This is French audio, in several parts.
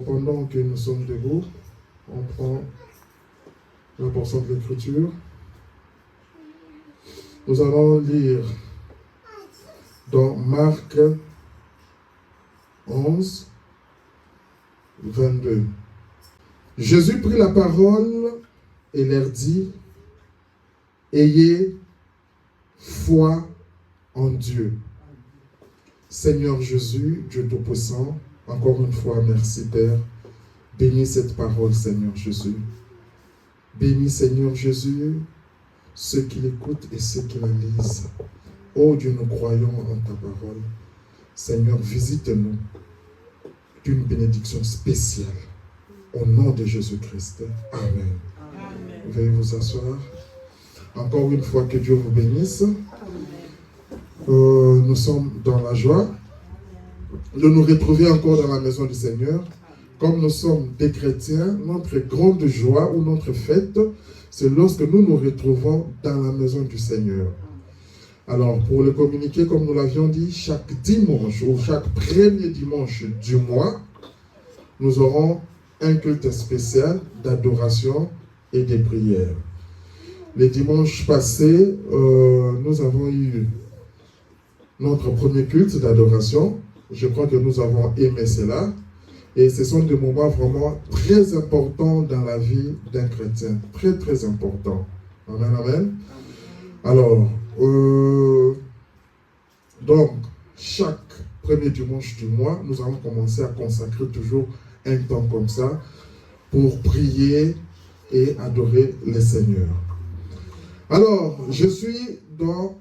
pendant que nous sommes debout, on prend la portion de l'Écriture. Nous allons lire dans Marc 11, 22. Jésus prit la parole et leur dit, « Ayez foi en Dieu. » Seigneur Jésus, Dieu Tout-Puissant, encore une fois, merci Père. Bénis cette parole, Seigneur Jésus. Bénis, Seigneur Jésus, ceux qui l'écoutent et ceux qui la lisent. Oh Dieu, nous croyons en ta parole. Seigneur, visite-nous d'une bénédiction spéciale. Au nom de Jésus-Christ. Amen. Amen. Veuillez vous asseoir. Encore une fois, que Dieu vous bénisse. Nous sommes dans la joie de nous retrouver encore dans la maison du Seigneur. Comme nous sommes des chrétiens, notre grande joie ou notre fête, c'est lorsque nous nous retrouvons dans la maison du Seigneur. Alors, pour le communiquer, comme nous l'avions dit, chaque dimanche ou chaque premier dimanche du mois, nous aurons un culte spécial d'adoration et de prière. Les dimanches passés, nous avons eu notre premier culte d'adoration. Je crois que nous avons aimé cela. Et ce sont des moments vraiment très importants dans la vie d'un chrétien. Très, très importants. Amen, amen. Alors, donc, chaque premier dimanche du mois, nous allons commencer à consacrer toujours un temps comme ça pour prier et adorer le Seigneur. Alors, je suis dans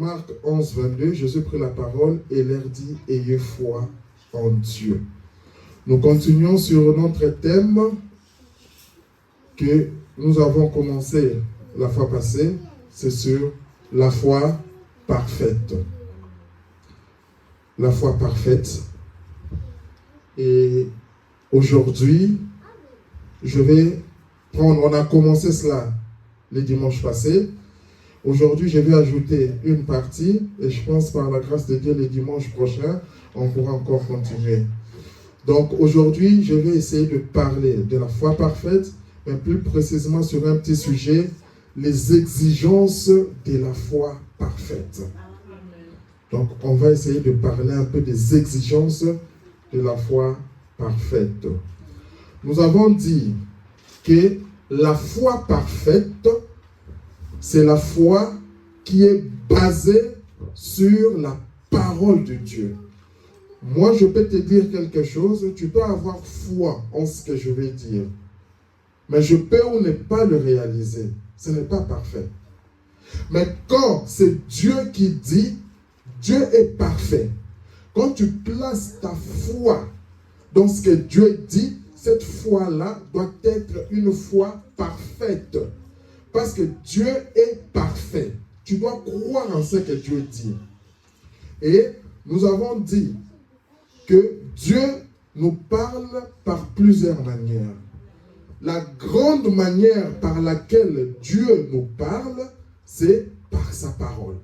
Marc 11, 22. Jésus prit la parole et leur dit, « Ayez foi en Dieu. » Nous continuons sur notre thème que nous avons commencé la fois passée. C'est sur la foi parfaite. La foi parfaite. Et aujourd'hui, je vais prendre, on a commencé cela les dimanches passés. Aujourd'hui, je vais ajouter une partie et je pense par la grâce de Dieu, les dimanches prochains, on pourra encore continuer. Donc aujourd'hui, je vais essayer de parler de la foi parfaite, mais plus précisément sur un petit sujet, les exigences de la foi parfaite. Donc on va essayer de parler un peu des exigences de la foi parfaite. Nous avons dit que la foi parfaite, c'est la foi qui est basée sur la parole de Dieu. Moi, je peux te dire quelque chose, tu peux avoir foi en ce que je vais dire. Mais je peux ou ne pas le réaliser. Ce n'est pas parfait. Mais quand c'est Dieu qui dit, Dieu est parfait. Quand tu places ta foi dans ce que Dieu dit, cette foi-là doit être une foi parfaite. Parce que Dieu est parfait. Tu dois croire en ce que Dieu dit. Et nous avons dit que Dieu nous parle par plusieurs manières. La grande manière par laquelle Dieu nous parle, c'est par sa parole.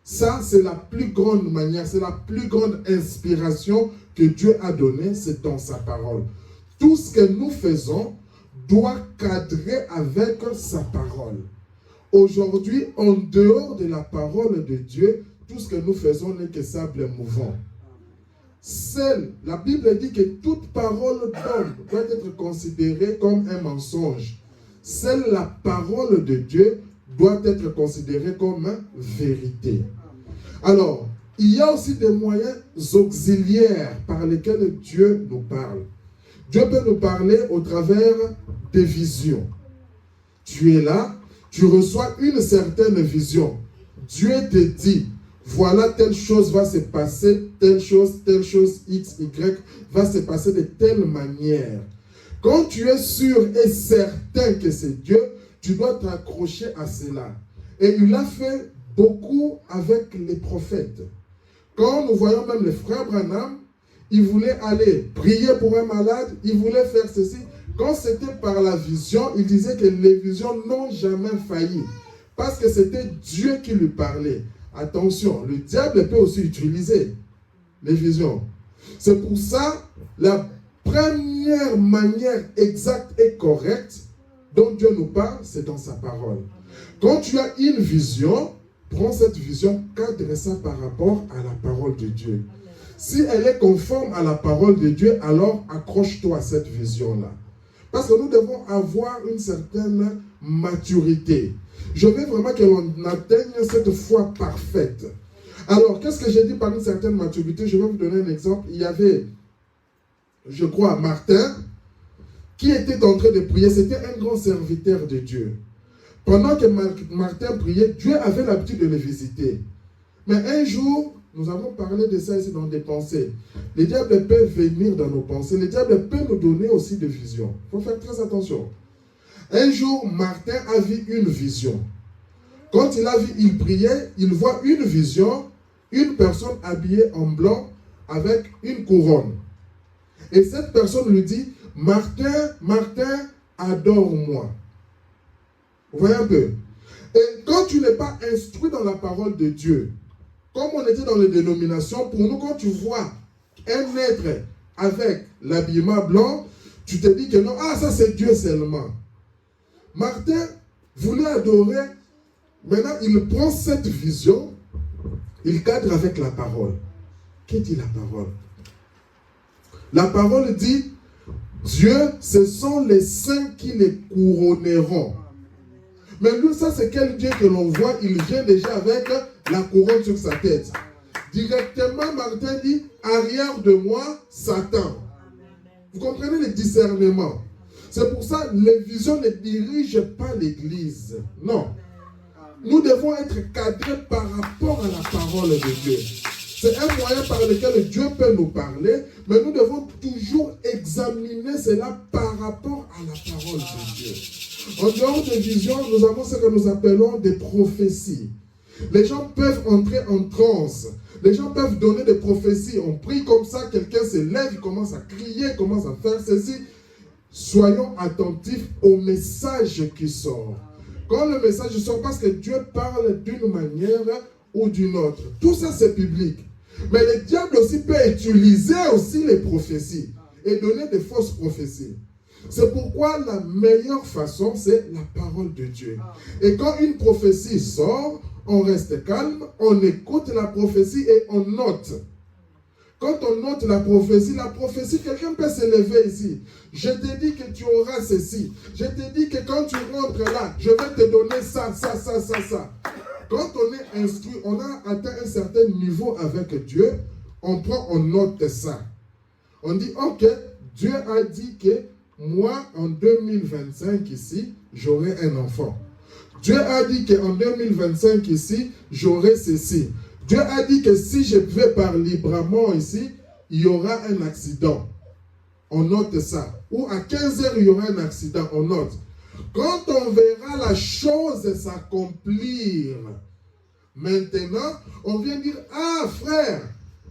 Ça, c'est la plus grande manière, c'est la plus grande inspiration que Dieu a donnée, c'est dans sa parole. Tout ce que nous faisons doit cadrer avec sa parole. Aujourd'hui, en dehors de la parole de Dieu, tout ce que nous faisons n'est que sable mouvant. La Bible dit que toute parole d'homme doit être considérée comme un mensonge. Seule la parole de Dieu doit être considérée comme vérité. Alors, il y a aussi des moyens auxiliaires par lesquels Dieu nous parle. Dieu peut nous parler au travers des visions. Tu es là, tu reçois une certaine vision. Dieu te dit, voilà, telle chose va se passer, telle chose, X, Y, va se passer de telle manière. Quand tu es sûr et certain que c'est Dieu, tu dois t'accrocher à cela. Et il a fait beaucoup avec les prophètes. Quand nous voyons même le frère Branham, il voulait aller prier pour un malade, il voulait faire ceci. Quand c'était par la vision, il disait que les visions n'ont jamais failli. Parce que c'était Dieu qui lui parlait. Attention, le diable peut aussi utiliser les visions. C'est pour ça, première manière exacte et correcte dont Dieu nous parle, c'est dans sa parole. Quand tu as une vision, prends cette vision, cadre ça par rapport à la parole de Dieu. Si elle est conforme à la parole de Dieu, alors accroche-toi à cette vision-là. Parce que nous devons avoir une certaine maturité. Je veux vraiment que l'on atteigne cette foi parfaite. Alors, qu'est-ce que j'ai dit par une certaine maturité? Je vais vous donner un exemple. Il y avait, je crois, Martin, qui était en train de prier. C'était un grand serviteur de Dieu. Pendant que Martin priait, Dieu avait l'habitude de le visiter. Mais un jour, nous avons parlé de ça ici dans des pensées. Les diables peuvent venir dans nos pensées. Les diables peuvent nous donner aussi des visions. Il faut faire très attention. Un jour, Martin a vu une vision. Quand il a vu, il priait, il voit une vision, une personne habillée en blanc avec une couronne. Et cette personne lui dit, Martin, Martin, adore-moi. Vous voyez un peu? Et quand tu n'es pas instruit dans la parole de Dieu, comme on était dans les dénominations, pour nous, quand tu vois un être avec l'habillement blanc, tu te dis que non, ah, ça c'est Dieu seulement. Martin voulait adorer. Maintenant, il prend cette vision, il cadre avec la parole. Qu'est-ce que dit la parole? La parole dit, Dieu, ce sont les saints qui les couronneront. Mais lui, ça c'est quel Dieu que l'on voit, il vient déjà avec la couronne sur sa tête. Directement, Martin dit, arrière de moi, Satan. Vous comprenez le discernement? C'est pour ça que les visions ne dirigent pas l'Église. Non. Nous devons être cadrés par rapport à la parole de Dieu. C'est un moyen par lequel Dieu peut nous parler, mais nous devons toujours examiner cela par rapport à la parole de Dieu. En dehors des visions, nous avons ce que nous appelons des prophéties. Les gens peuvent entrer en transe. Les gens peuvent donner des prophéties. On prie comme ça, quelqu'un se lève, il commence à crier, commence à faire ceci. Soyons attentifs au message qui sort. Quand le message sort, parce que Dieu parle d'une manière ou d'une autre. Tout ça, c'est public. Mais le diable aussi peut utiliser aussi les prophéties et donner des fausses prophéties. C'est pourquoi la meilleure façon, c'est la parole de Dieu. Et quand une prophétie sort, on reste calme, on écoute la prophétie et on note. Quand on note la prophétie, quelqu'un peut se lever ici. Je te dis que tu auras ceci. Je te dis que quand tu rentres là, je vais te donner ça. Quand on est instruit, on a atteint un certain niveau avec Dieu, on prend, on note ça. On dit, ok, Dieu a dit que moi, en 2025 ici, j'aurai un enfant. Dieu a dit qu'en 2025 ici, j'aurai ceci. Dieu a dit que si je vais par librement ici, il y aura un accident. On note ça. Ou à 15 heures, il y aura un accident. On note. Quand on verra la chose s'accomplir, maintenant, on vient dire, ah frère,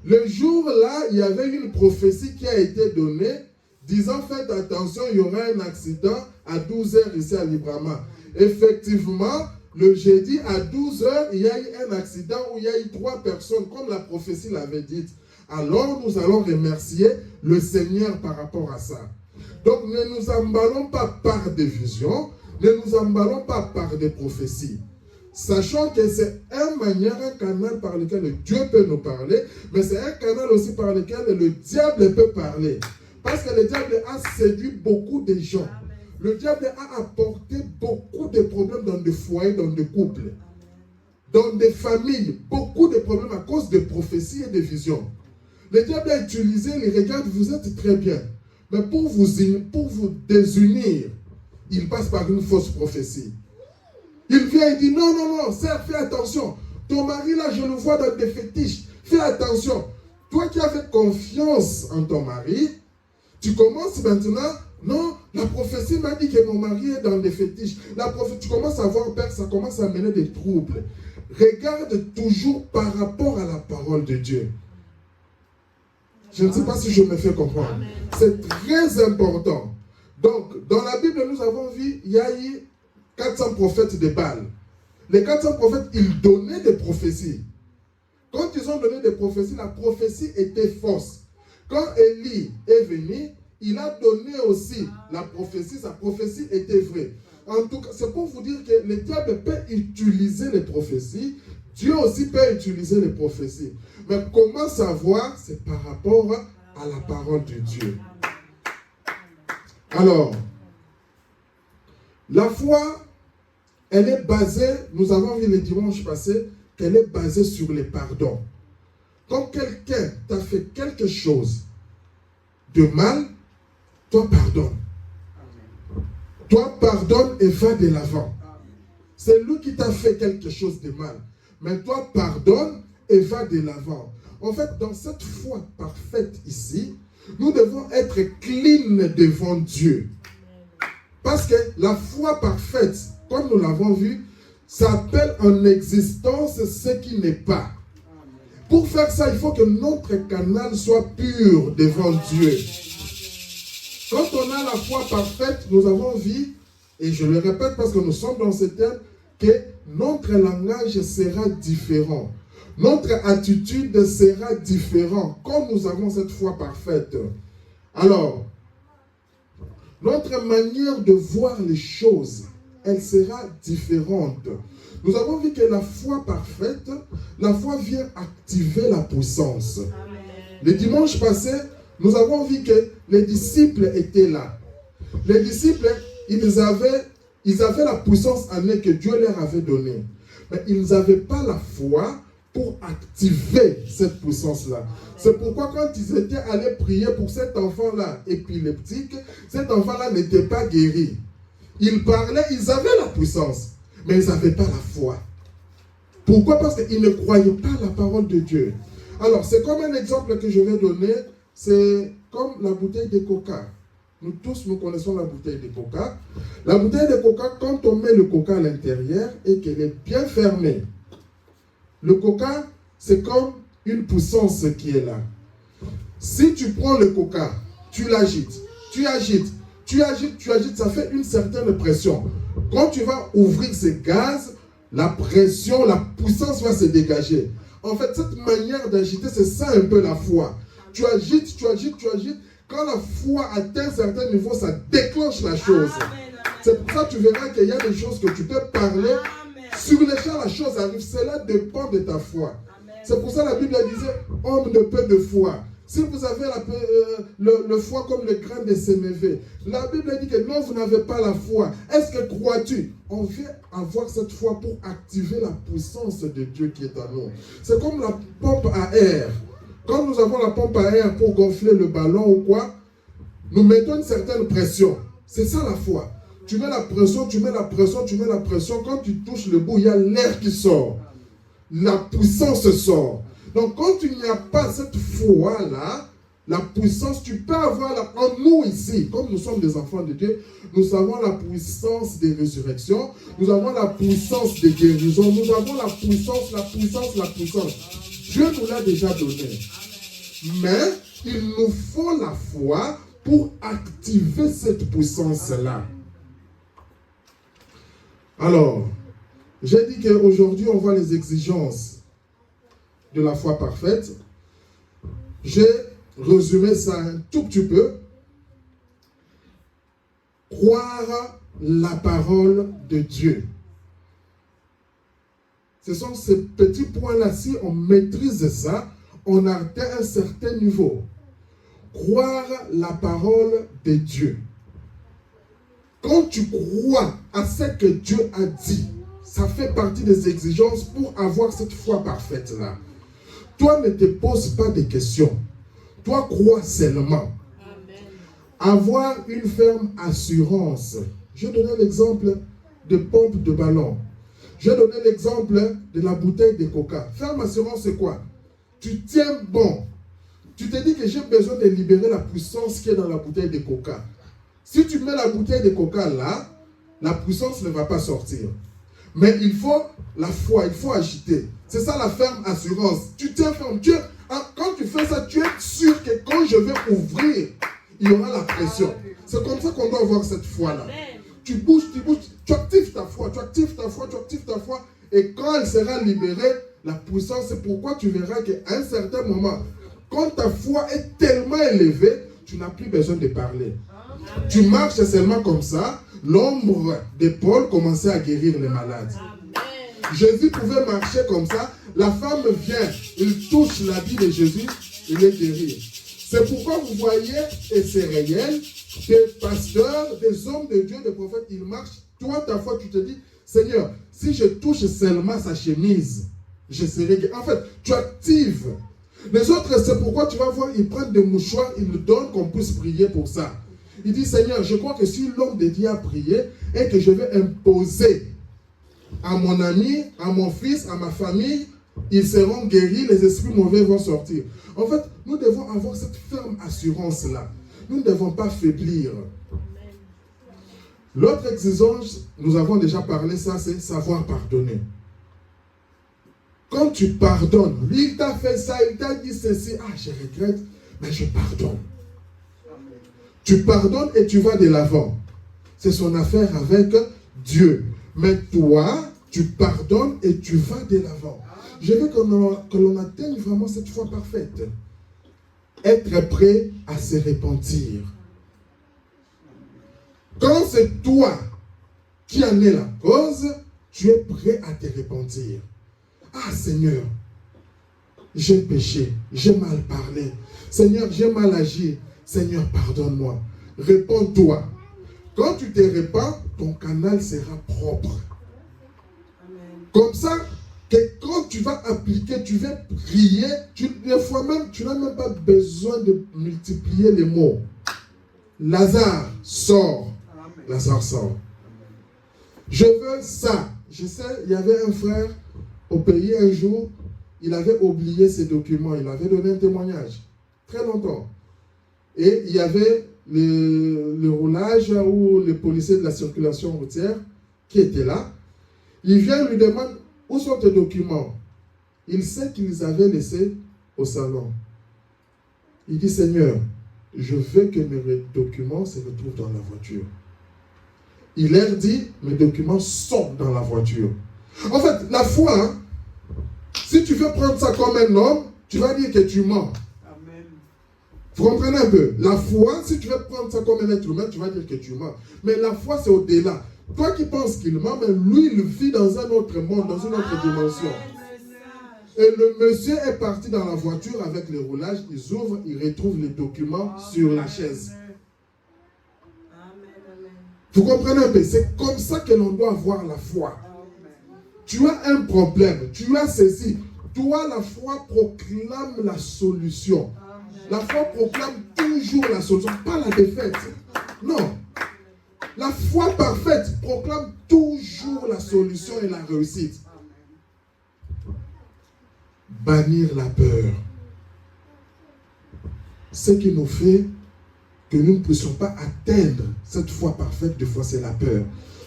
le jour-là, il y avait une prophétie qui a été donnée, disant, faites attention, il y aura un accident à 12 heures ici à Librama. Effectivement, le jeudi à 12 heures, il y a eu un accident où il y a eu 3 personnes, comme la prophétie l'avait dit. Alors, nous allons remercier le Seigneur par rapport à ça. Donc, ne nous emballons pas par des visions, ne nous emballons pas par des prophéties. Sachant que c'est un canal par lequel Dieu peut nous parler, mais c'est un canal aussi par lequel le diable peut parler. Parce que le diable a séduit beaucoup de gens. Le diable a apporté beaucoup de problèmes dans des foyers, dans des couples, dans des familles. Beaucoup de problèmes à cause de prophéties et de visions. Le diable a utilisé les regards, vous êtes très bien. Mais pour vous désunir, il passe par une fausse prophétie. Il vient et dit, non, sœur, fais attention. Ton mari là, je le vois dans des fétiches. Fais attention. Toi qui avais confiance en ton mari, tu commences maintenant, non, la prophétie m'a dit que mon mari est dans des fétiches. Tu commences à avoir peur, ça commence à amener des troubles. Regarde toujours par rapport à la parole de Dieu. Je ne sais pas si je me fais comprendre. C'est très important. Donc, dans la Bible, nous avons vu, il y a eu 400 prophètes de Baal. Les 400 prophètes, ils donnaient des prophéties. Quand ils ont donné des prophéties, la prophétie était fausse. Quand Élie est venu, il a donné aussi la prophétie. Sa prophétie était vraie. En tout cas, c'est pour vous dire que le diable peut utiliser les prophéties. Dieu aussi peut utiliser les prophéties. Mais comment savoir? C'est par rapport à la parole de Dieu. Alors, la foi, elle est basée, nous avons vu le dimanche passé, qu'elle est basée sur les pardons. Quand quelqu'un t'a fait quelque chose de mal, toi pardonne. Toi pardonne et va de l'avant. C'est lui qui t'a fait quelque chose de mal. Mais toi pardonne et va de l'avant. En fait, dans cette foi parfaite ici, nous devons être clean devant Dieu. Parce que la foi parfaite, comme nous l'avons vu, ça appelle en existence ce qui n'est pas. Pour faire ça, il faut que notre canal soit pur devant Dieu. Quand on a la foi parfaite, nous avons vu, et je le répète parce que nous sommes dans ce thème, que notre langage sera différent. Notre attitude sera différente quand nous avons cette foi parfaite. Alors, notre manière de voir les choses, elle sera différente. Nous avons vu que la foi parfaite, la foi vient activer la puissance. Amen. Le dimanche passé, nous avons vu que les disciples étaient là. Les disciples, ils avaient la puissance en eux que Dieu leur avait donnée. Mais ils n'avaient pas la foi pour activer cette puissance-là. C'est pourquoi quand ils étaient allés prier pour cet enfant-là épileptique, cet enfant-là n'était pas guéri. Ils parlaient, ils avaient la puissance, mais ils n'avaient pas la foi. Pourquoi? Parce qu'ils ne croyaient pas la parole de Dieu. Alors, c'est comme un exemple que je vais donner, c'est comme la bouteille de coca. Nous tous, nous connaissons la bouteille de coca. La bouteille de coca, quand on met le coca à l'intérieur et qu'elle est bien fermée, le coca, c'est comme une puissance qui est là. Si tu prends le coca, tu l'agites, tu agites, ça fait une certaine pression. Quand tu vas ouvrir ces gaz, la pression, la puissance va se dégager. En fait, cette manière d'agiter, c'est ça un peu la foi. Tu agites. Quand la foi atteint un certain niveau, ça déclenche la chose. C'est pour ça que tu verras qu'il y a des choses que tu peux parler. Sur les champs, la chose arrive. Cela dépend de ta foi. C'est pour ça que la Bible disait, homme de peu de foi. Si vous avez le foi comme le grain de sénévé, la Bible dit que non, vous n'avez pas la foi. Est-ce que crois-tu? On vient avoir cette foi pour activer la puissance de Dieu qui est en nous. C'est comme la pompe à air. Quand nous avons la pompe à air pour gonfler le ballon ou quoi, nous mettons une certaine pression. C'est ça la foi. Tu mets la pression. Quand tu touches le bout, il y a l'air qui sort. La puissance sort. Donc, quand il n'y a pas cette foi-là, la puissance, tu peux avoir en nous ici, comme nous sommes des enfants de Dieu, nous avons la puissance des résurrections, nous avons la puissance des guérisons, nous avons la puissance. Dieu nous l'a déjà donné. Mais il nous faut la foi pour activer cette puissance-là. Alors, j'ai dit qu'aujourd'hui, on voit les exigences de la foi parfaite. J'ai résumé ça un tout petit peu. Croire la parole de Dieu. Ce sont ces petits points-là. Si on maîtrise ça, on atteint un certain niveau. Croire la parole de Dieu. Quand tu crois à ce que Dieu a dit, ça fait partie des exigences pour avoir cette foi parfaite-là. Toi, ne te pose pas de questions. Toi, crois seulement. Amen. Avoir une ferme assurance. Je donnais l'exemple de pompe de ballon. Je donnais l'exemple de la bouteille de coca. Ferme assurance, c'est quoi? Tu tiens bon. Tu te dis que j'ai besoin de libérer la puissance qui est dans la bouteille de coca. Si tu mets la bouteille de coca là, la puissance ne va pas sortir. Mais il faut la foi, il faut agiter. C'est ça la ferme assurance. Tu tiens ferme. Quand tu fais ça, tu es sûr que quand je vais ouvrir, il y aura la pression. C'est comme ça qu'on doit avoir cette foi-là. Tu bouges, tu actives ta foi, et quand elle sera libérée, la puissance, c'est pourquoi tu verras qu'à un certain moment, quand ta foi est tellement élevée, tu n'as plus besoin de parler. Amen. Tu marches seulement comme ça. L'ombre de Paul commençait à guérir les malades. Amen. Jésus pouvait marcher comme ça. La femme vient, il touche l'habit de Jésus, il est guéri. C'est pourquoi vous voyez, et c'est réel, des pasteurs, des hommes de Dieu, des prophètes, ils marchent. Toi, ta foi, tu te dis, Seigneur, si je touche seulement sa chemise, je serai guéri. En fait, tu actives. Les autres, c'est pourquoi tu vas voir, ils prennent des mouchoirs, ils nous donnent qu'on puisse prier pour ça. Il dit, Seigneur, je crois que si l'homme de Dieu a prié et que je vais imposer à mon ami, à mon fils, à ma famille, ils seront guéris, les esprits mauvais vont sortir. En fait, nous devons avoir cette ferme assurance-là. Nous ne devons pas faiblir. L'autre exigence, nous avons déjà parlé ça, c'est savoir pardonner. Quand tu pardonnes, lui il t'a fait ça, il t'a dit ceci, ah je regrette, mais je pardonne. Tu pardonnes et tu vas de l'avant. C'est son affaire avec Dieu. Mais toi, tu pardonnes et tu vas de l'avant. Je veux que l'on atteigne vraiment cette foi parfaite. Être prêt à se repentir. Quand c'est toi qui en es la cause, tu es prêt à te repentir. Ah Seigneur, j'ai péché, j'ai mal parlé. Seigneur, j'ai mal agi. Seigneur, pardonne-moi. Réponds-toi. Quand tu te répands, ton canal sera propre. Amen. Comme ça, que quand tu vas appliquer, tu vas prier, des fois même, tu n'as même pas besoin de multiplier les mots. Lazare sort. Amen. Lazare sort. Je veux ça. Je sais, il y avait un frère au pays un jour, il avait oublié ses documents, il avait donné un témoignage. Très longtemps. Et il y avait le roulage ou le policier de la circulation routière qui était là. Il vient lui demander où sont tes documents. Il sait qu'ils les avaient laissés au salon. Il dit Seigneur, je veux que mes documents se retrouvent dans la voiture. Il leur dit mes documents sont dans la voiture. En fait, la foi, hein, si tu veux prendre ça comme un homme, tu vas dire que tu mens. Vous comprenez un peu? La foi, si tu veux prendre ça comme un être humain, tu vas dire que tu mens. Mais la foi, c'est au-delà. Toi qui penses qu'il ment, mais lui, il vit dans un autre monde, dans une autre dimension. Et le monsieur est parti dans la voiture avec les roulages, ils ouvrent, ils retrouvent les documents sur la chaise. Vous comprenez un peu? C'est comme ça que l'on doit avoir la foi. Tu as un problème, tu as ceci. Toi, la foi proclame la solution. La foi proclame toujours la solution, pas la défaite. Non. La foi parfaite proclame toujours la solution et la réussite. Bannir la peur. Ce qui nous fait que nous ne puissions pas atteindre cette foi parfaite, des fois c'est la peur.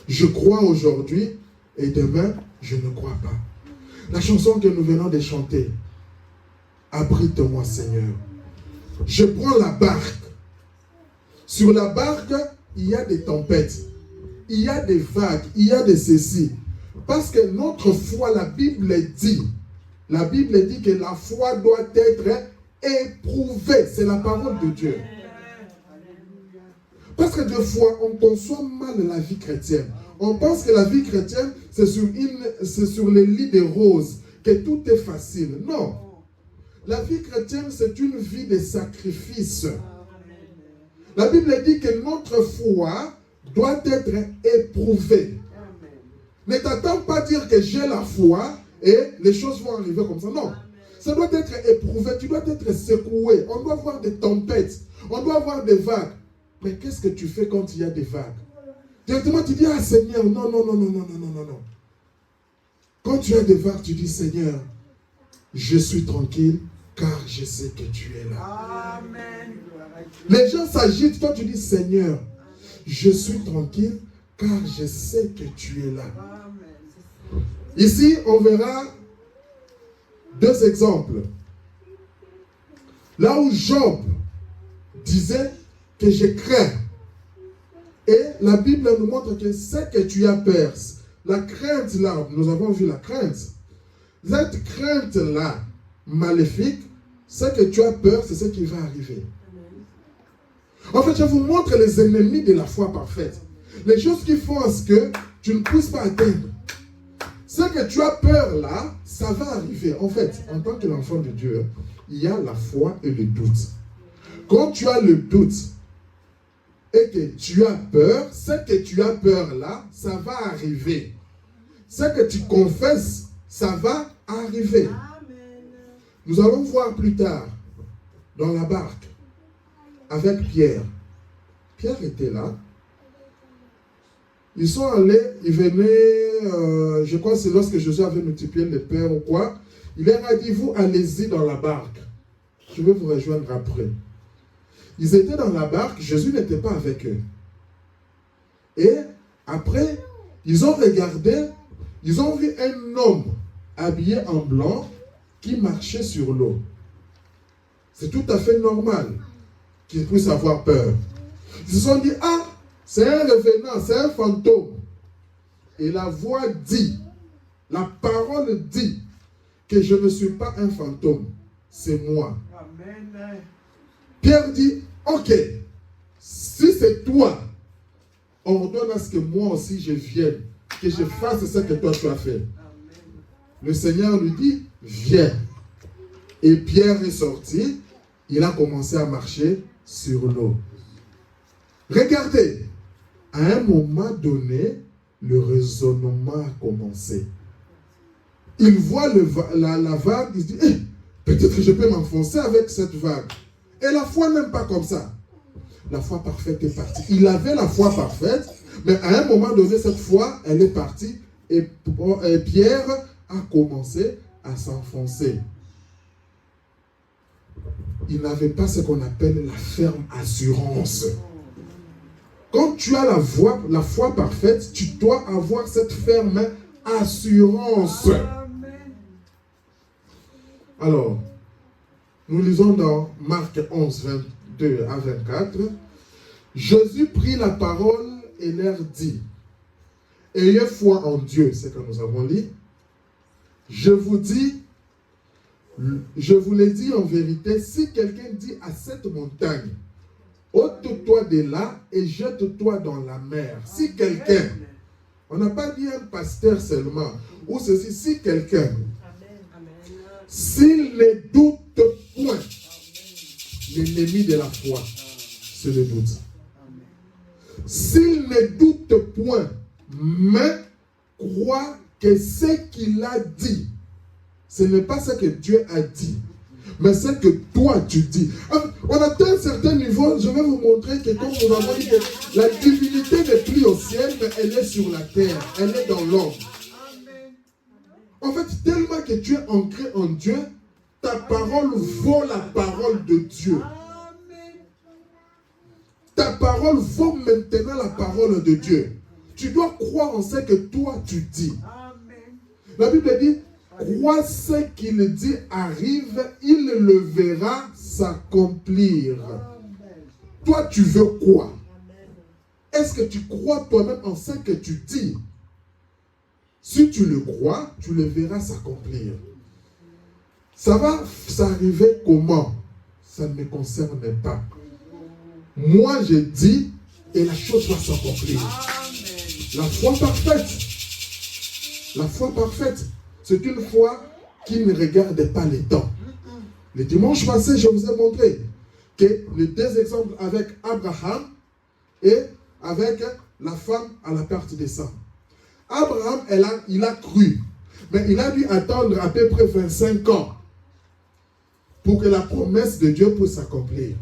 Je crois aujourd'hui et demain, je ne crois pas. La chanson que nous venons de chanter, abrite-moi Seigneur. Je prends la barque. Sur la barque, il y a des tempêtes, il y a des vagues, il y a des ceci. Parce que notre foi, la Bible dit que la foi doit être éprouvée. C'est la parole de Dieu. Parce que des fois, on conçoit mal la vie chrétienne. On pense que la vie chrétienne, c'est sur les lits de roses, que tout est facile. Non. La vie chrétienne, c'est une vie de sacrifice. La Bible dit que notre foi doit être éprouvée. Ne t'attends pas à dire que j'ai la foi et les choses vont arriver comme ça. Non. Ça doit être éprouvé. Tu dois être secoué. On doit avoir des tempêtes. On doit avoir des vagues. Mais qu'est-ce que tu fais quand il y a des vagues? Directement, tu dis, ah Seigneur, non. Quand tu as des vagues, tu dis, Seigneur, je suis tranquille car je sais que tu es là. Amen. Les gens s'agitent, toi tu dis, Seigneur, je suis tranquille car je sais que tu es là. Amen. Ici, on verra deux exemples. Là où Job disait que je crains. Et la Bible nous montre que c'est que tu as peur. La crainte là, nous avons vu la crainte. Cette crainte là, maléfique, c'est que tu as peur, c'est ce qui va arriver. En fait, je vous montre les ennemis de la foi parfaite. Les choses qui font à ce que tu ne puisses pas atteindre. Ce que tu as peur là, ça va arriver. En fait, en tant que l'enfant de Dieu, il y a la foi et le doute. Quand tu as le doute et que tu as peur, ce que tu as peur là, ça va arriver. Ce que tu confesses, ça va arriver. Nous allons voir plus tard, dans la barque, avec Pierre. Pierre était là. Ils sont allés, ils venaient, je crois que c'est lorsque Jésus avait multiplié les pains ou quoi. Il leur a dit, vous allez-y dans la barque. Je vais vous rejoindre après. Ils étaient dans la barque, Jésus n'était pas avec eux. Et après, ils ont regardé, ils ont vu un homme habillé en blanc qui marchait sur l'eau. C'est tout à fait normal qu'ils puissent avoir peur. Ils se sont dit, ah, c'est un revenant, c'est un fantôme. Et la voix dit, la parole dit que je ne suis pas un fantôme, c'est moi. Amen. Pierre dit, ok, si c'est toi, ordonne à ce que moi aussi je vienne, que je fasse ce que toi tu as fait. Le Seigneur lui dit, viens. Et Pierre est sorti, il a commencé à marcher sur l'eau. Regardez, à un moment donné, le raisonnement a commencé. Il voit la vague, il se dit, hey, peut-être que je peux m'enfoncer avec cette vague. Et la foi n'aime pas comme ça. La foi parfaite est partie. Il avait la foi parfaite, mais à un moment donné, cette foi, elle est partie. Et Pierre a commencé à s'enfoncer. Il n'avait pas ce qu'on appelle la ferme assurance. Quand tu as la foi parfaite, tu dois avoir cette ferme assurance. Alors, nous lisons dans Marc 11, 22 à 24. Jésus prit la parole et leur dit, ayez foi en Dieu, c'est ce que nous avons lu. Je vous l'ai dit en vérité, si quelqu'un dit à cette montagne, ôte-toi de là et jette-toi dans la mer. Si quelqu'un, on n'a pas dit un pasteur seulement, ou ceci, si quelqu'un, s'il ne doute point, l'ennemi de la foi, c'est le doute. S'il ne doute point, mais croit que ce qu'il a dit, ce n'est pas ce que Dieu a dit, mais ce que toi tu dis. On atteint un certain niveau, je vais vous montrer que comme nous avons dit que la divinité n'est plus au ciel, mais elle est sur la terre, elle est dans l'homme. En fait, tellement que tu es ancré en Dieu, ta parole vaut la parole de Dieu. Ta parole vaut maintenant la parole de Dieu. Tu dois croire en ce que toi tu dis. La Bible dit, crois ce qu'il dit arrive, il le verra s'accomplir. Toi, tu veux quoi? Est-ce que tu crois toi-même en ce que tu dis? Si tu le crois, tu le verras s'accomplir. Ça va s'arriver comment? Ça ne me concerne pas. Moi, je dis et la chose va s'accomplir. La foi parfaite. La foi parfaite. C'est une foi qui ne regarde pas les temps. Le dimanche passé, je vous ai montré que les deux exemples avec Abraham et avec la femme à la perte des sangs. Abraham, il a cru, mais il a dû attendre à peu près 25 ans pour que la promesse de Dieu puisse s'accomplir.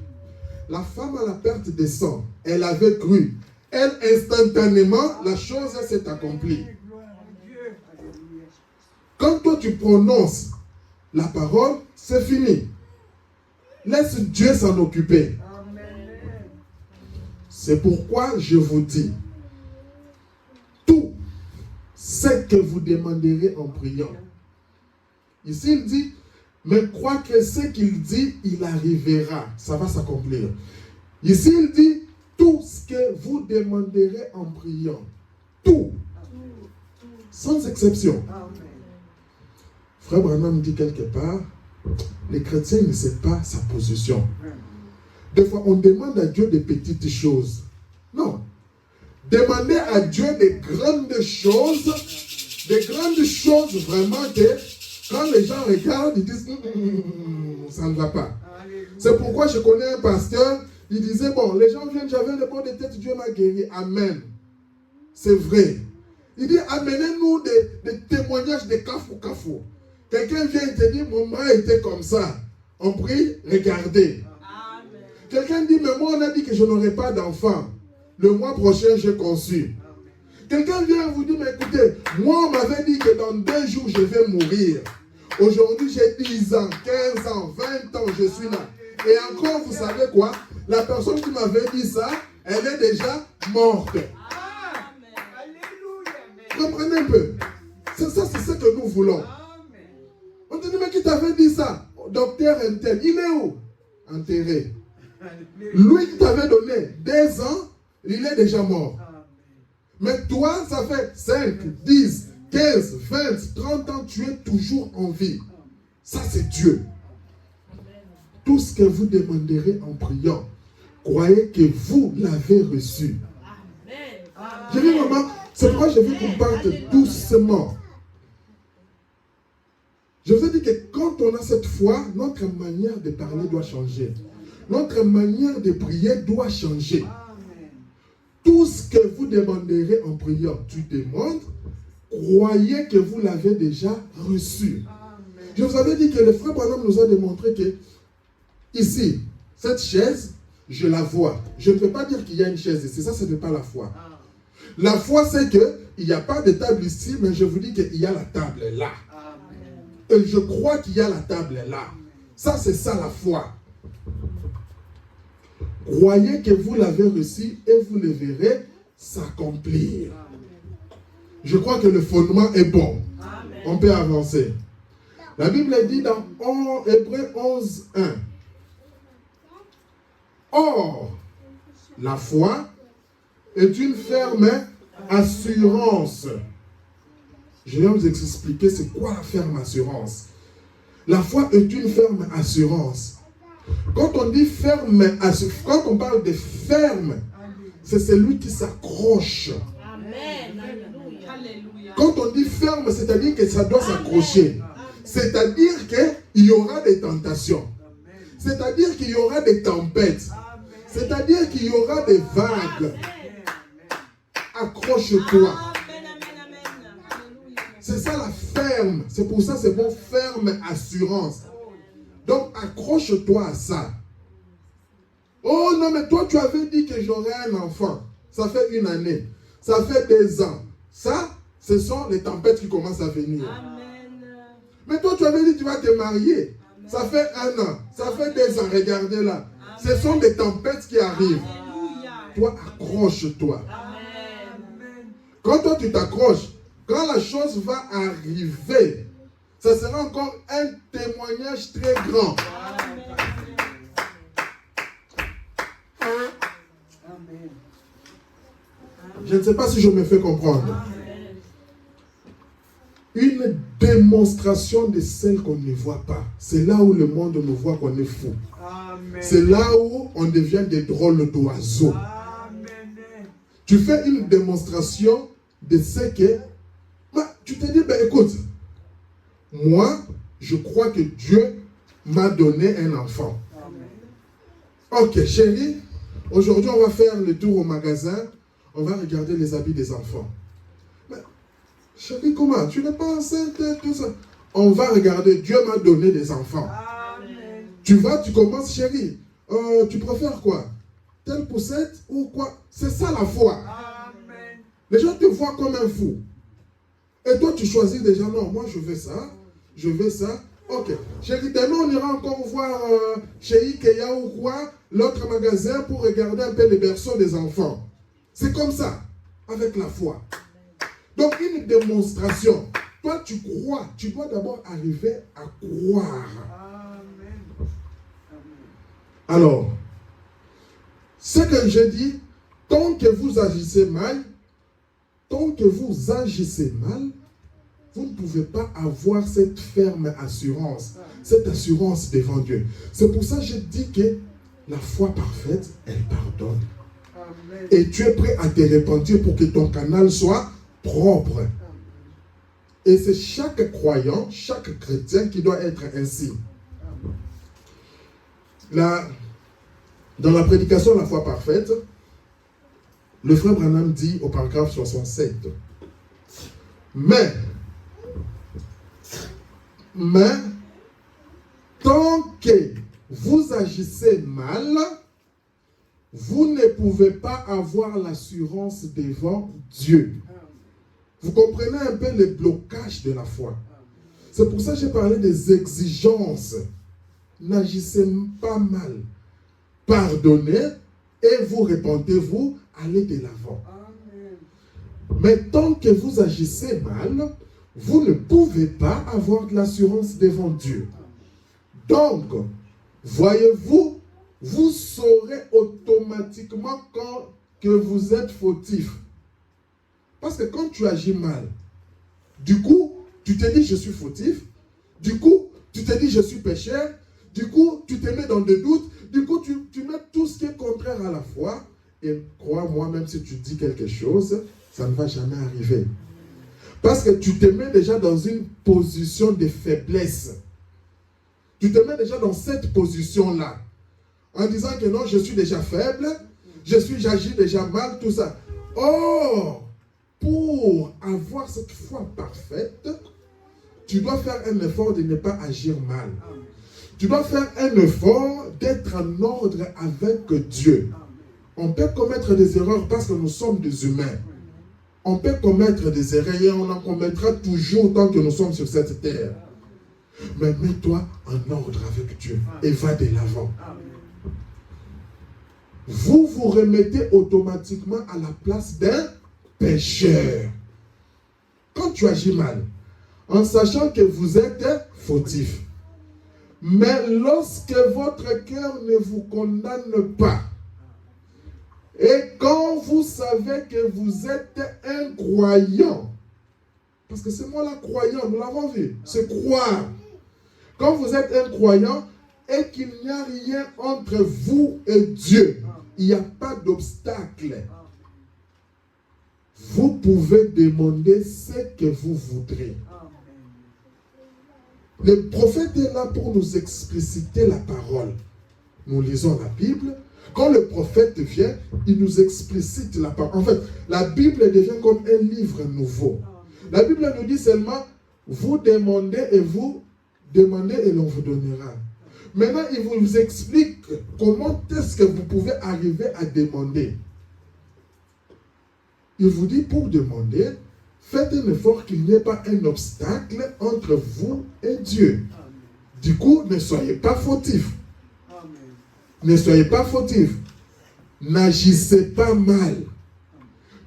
La femme à la perte des sangs, elle avait cru. Elle, instantanément, la chose s'est accomplie. Quand toi tu prononces la parole, c'est fini. Laisse Dieu s'en occuper. C'est pourquoi je vous dis, tout ce que vous demanderez en priant. Ici il dit, mais crois que ce qu'il dit, il arrivera. Ça va s'accomplir. Ici il dit, tout ce que vous demanderez en priant. Tout. Sans exception. Frère Branham dit quelque part, les chrétiens ne savent pas sa position. Des fois, on demande à Dieu des petites choses. Non. Demandez à Dieu des grandes choses vraiment que quand les gens regardent, ils disent ça ne va pas. C'est pourquoi je connais un pasteur, il disait, bon, les gens viennent, j'avais le maux de tête, Dieu m'a guéri. Amen. C'est vrai. Il dit, amenez-nous des témoignages de Kafou. Quelqu'un vient et te dit, mon mari était comme ça. On prie, regardez. Amen. Quelqu'un dit, mais moi on a dit que je n'aurai pas d'enfant. Le mois prochain, j'ai conçu. Quelqu'un vient et vous dit, mais écoutez, moi on m'avait dit que dans 2 jours, je vais mourir. Aujourd'hui, j'ai 10 ans, 15 ans, 20 ans, je suis là. Et encore, vous savez quoi? La personne qui m'avait dit ça, elle est déjà morte. Comprenez un peu. C'est ça, c'est ce que nous voulons. On te dit, mais qui t'avait dit ça? Docteur Intel, il est où? Enterré. Lui qui t'avait donné 2 ans, il est déjà mort. Mais toi, ça fait 5, 10, 15, 20, 30 ans, tu es toujours en vie. Ça, c'est Dieu. Tout ce que vous demanderez en priant, croyez que vous l'avez reçu. J'ai dit, maman, c'est pourquoi je veux qu'on parle doucement. Je vous ai dit que quand on a cette foi, notre manière de parler doit changer. Notre manière de prier doit changer. Tout ce que vous demanderez en priant, tu demandes, croyez que vous l'avez déjà reçu. Je vous avais dit que le frère Branham nous a démontré que ici, cette chaise, je la vois. Je ne veux pas dire qu'il y a une chaise ici. Ça, ce n'est pas la foi. La foi, c'est qu'il n'y a pas de table ici, mais je vous dis qu'il y a la table là. Et je crois qu'il y a la table là. Ça, c'est ça la foi. Croyez que vous l'avez reçu et vous le verrez s'accomplir. Je crois que le fondement est bon. On peut avancer. La Bible dit dans Hébreux 11, 1. Or, la foi est une ferme assurance. Je vais vous expliquer c'est quoi la ferme assurance. La foi est une ferme assurance. Quand on dit ferme assurance, quand on parle de ferme, c'est celui qui s'accroche. Quand on dit ferme, c'est-à-dire que ça doit s'accrocher. C'est-à-dire qu'il y aura des tentations. C'est-à-dire qu'il y aura des tempêtes. C'est-à-dire qu'il y aura des vagues. Accroche-toi. C'est ça la ferme. C'est pour ça c'est bon, ferme assurance. Donc accroche-toi à ça. Oh non, mais toi tu avais dit que j'aurais un enfant. Ça fait 1 année. Ça fait 2 ans. Ça, ce sont les tempêtes qui commencent à venir. Amen. Mais toi tu avais dit que tu vas te marier. Amen. Ça fait 1 an. Ça fait 2 ans. Regardez là. Amen. Ce sont des tempêtes qui arrivent. Alléluia. Toi, accroche-toi. Quand toi tu t'accroches, quand la chose va arriver, ça sera encore un témoignage très grand. Amen. Je ne sais pas si je me fais comprendre. Une démonstration de celle qu'on ne voit pas. C'est là où le monde nous voit qu'on est fou. C'est là où on devient des drôles d'oiseaux. Tu fais une démonstration de ce que... tu te dis, ben écoute, moi, je crois que Dieu m'a donné un enfant. Amen. Ok, chérie, aujourd'hui on va faire le tour au magasin, on va regarder les habits des enfants. Mais, chérie, comment? Tu n'es pas enceinte, tout ça. On va regarder, Dieu m'a donné des enfants. Amen. Tu vas, tu commences, chérie, tu préfères quoi? Telle poussette ou quoi? C'est ça la foi. Amen. Les gens te voient comme un fou. Et toi, tu choisis déjà, non, moi je veux ça, je veux ça. Ok. Chérie, demain on ira encore voir chez Ikea ou quoi, l'autre magasin pour regarder un peu les berceaux des enfants. C'est comme ça, avec la foi. Donc une démonstration. Toi, tu crois, tu dois d'abord arriver à croire. Amen. Alors, ce que je dis, tant que vous agissez mal, vous ne pouvez pas avoir cette ferme assurance, cette assurance devant Dieu. C'est pour ça que je dis que La foi parfaite, elle pardonne. Amen. Et tu es prêt à te repentir pour que ton canal soit propre. Amen. Et c'est chaque croyant, chaque chrétien qui doit être ainsi. Amen. Là, dans la prédication de la foi parfaite, le frère Branham dit au paragraphe 67, mais, tant que vous agissez mal, vous ne pouvez pas avoir l'assurance devant Dieu. Vous comprenez un peu le blocage de la foi. C'est pour ça que j'ai parlé des exigences. N'agissez pas mal. Pardonnez et vous repentez-vous, allez de l'avant. Mais tant que vous agissez mal, vous ne pouvez pas avoir de l'assurance devant Dieu. Donc, voyez-vous, vous saurez automatiquement quand que vous êtes fautif. Parce que quand tu agis mal, du coup, tu te dis je suis fautif, du coup, tu te dis je suis pécheur, du coup, tu te mets dans des doutes, du coup, tu mets tout ce qui est contraire à la foi, et crois-moi, même si tu dis quelque chose, ça ne va jamais arriver. Parce que tu te mets déjà dans une position de faiblesse. Tu te mets déjà dans cette position-là, en disant que non, je suis déjà faible, j'agis déjà mal, tout ça. Or, pour avoir cette foi parfaite, tu dois faire un effort de ne pas agir mal. Tu dois faire un effort d'être en ordre avec Dieu. On peut commettre des erreurs parce que nous sommes des humains. On peut commettre des erreurs et on en commettra toujours tant que nous sommes sur cette terre. Mais mets-toi en ordre avec Dieu et va de l'avant. Vous vous remettez automatiquement à la place d'un pécheur. Quand tu agis mal, en sachant que vous êtes fautif, mais lorsque votre cœur ne vous condamne pas, et quand vous savez que vous êtes un croyant, parce que c'est moi la croyant, nous l'avons vu, c'est croire. Quand vous êtes un croyant et qu'il n'y a rien entre vous et Dieu, il n'y a pas d'obstacle. Vous pouvez demander ce que vous voudrez. Le prophète est là pour nous expliciter la parole. Nous lisons la Bible. Quand le prophète vient, il nous explicite la parole. En fait, la Bible devient comme un livre nouveau. La Bible nous dit seulement, vous demandez et l'on vous donnera. Maintenant, il vous explique comment est-ce que vous pouvez arriver à demander. Il vous dit, pour demander, faites un effort qu'il n'y ait pas un obstacle entre vous et Dieu. Du coup, ne soyez pas fautifs. Ne soyez pas fautifs. N'agissez pas mal.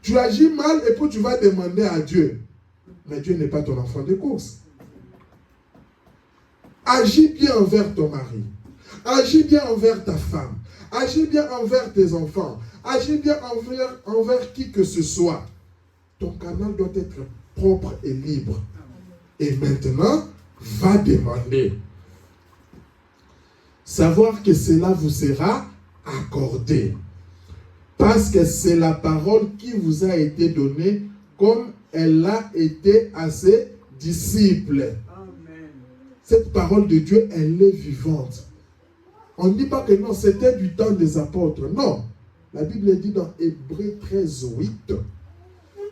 Tu agis mal et puis tu vas demander à Dieu. Mais Dieu n'est pas ton enfant de course. Agis bien envers ton mari. Agis bien envers ta femme. Agis bien envers tes enfants. Agis bien envers qui que ce soit. Ton canal doit être propre et libre. Et maintenant, va demander. Savoir que cela vous sera accordé. Parce que c'est la parole qui vous a été donnée comme elle a été à ses disciples. Amen. Cette parole de Dieu, elle est vivante. On ne dit pas que non, c'était du temps des apôtres. Non. La Bible dit dans Hébreux 13:8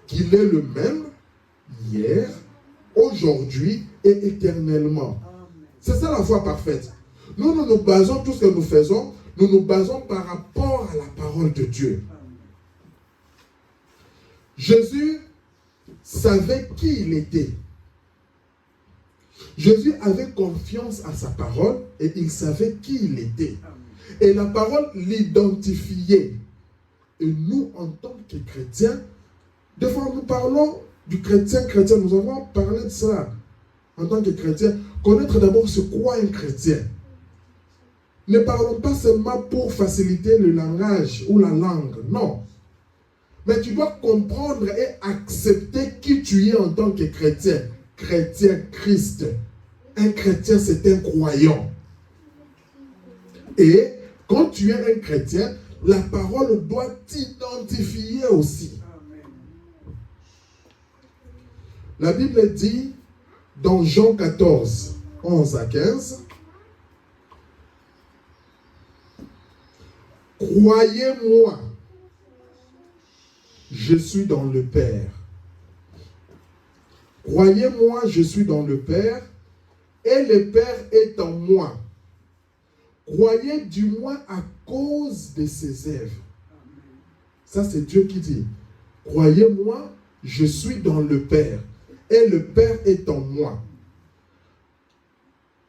qu'il est le même hier, aujourd'hui et éternellement. C'est ça la foi parfaite. Nous nous basons, tout ce que nous faisons, nous nous basons par rapport à la parole de Dieu. Jésus savait qui il était. Jésus avait confiance à sa parole et il savait qui il était. Et la parole l'identifiait. Et nous, en tant que chrétiens, des fois nous parlons du chrétien, nous avons parlé de ça. En tant que chrétien, connaître d'abord ce qu'est un chrétien. Ne parlons pas seulement pour faciliter le langage ou la langue, non. Mais tu dois comprendre et accepter qui tu es en tant que chrétien. Chrétien, Christ. Un chrétien, c'est un croyant. Et quand tu es un chrétien, la parole doit t'identifier aussi. La Bible dit dans Jean 14, 11 à 15, « Croyez-moi, je suis dans le Père. Croyez-moi, je suis dans le Père, et le Père est en moi. Croyez du moins à cause de ses œuvres. » Ça, c'est Dieu qui dit. « Croyez-moi, je suis dans le Père, et le Père est en moi.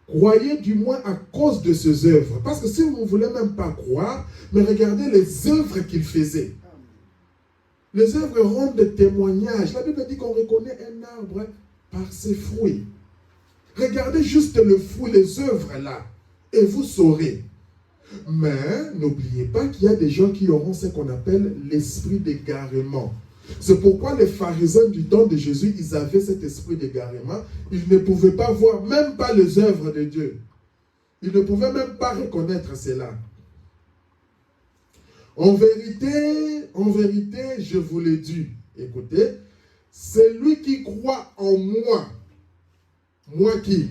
Croyez du moins à cause de ses œuvres. » Parce que si vous ne voulez même pas croire, mais regardez les œuvres qu'il faisait. Les œuvres rendent des témoignages. La Bible dit qu'on reconnaît un arbre par ses fruits. Regardez juste le fruit, les œuvres là, et vous saurez. Mais n'oubliez pas qu'il y a des gens qui auront ce qu'on appelle l'esprit d'égarement. C'est pourquoi les pharisiens du temps de Jésus, ils avaient cet esprit d'égarement. Ils ne pouvaient pas voir, même pas les œuvres de Dieu. Ils ne pouvaient même pas reconnaître cela. En vérité, je vous l'ai dit, écoutez, celui qui croit en moi, moi qui?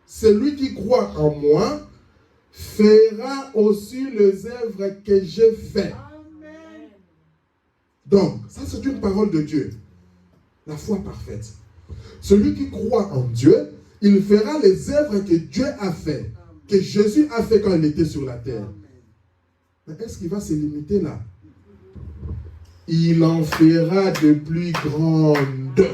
Celui qui croit en moi fera aussi les œuvres que j'ai faites. Donc, ça c'est une parole de Dieu. La foi parfaite. Celui qui croit en Dieu, il fera les œuvres que Dieu a fait, que Jésus a fait quand il était sur la terre. Mais est-ce qu'il va se limiter là? Il en fera de plus grandes.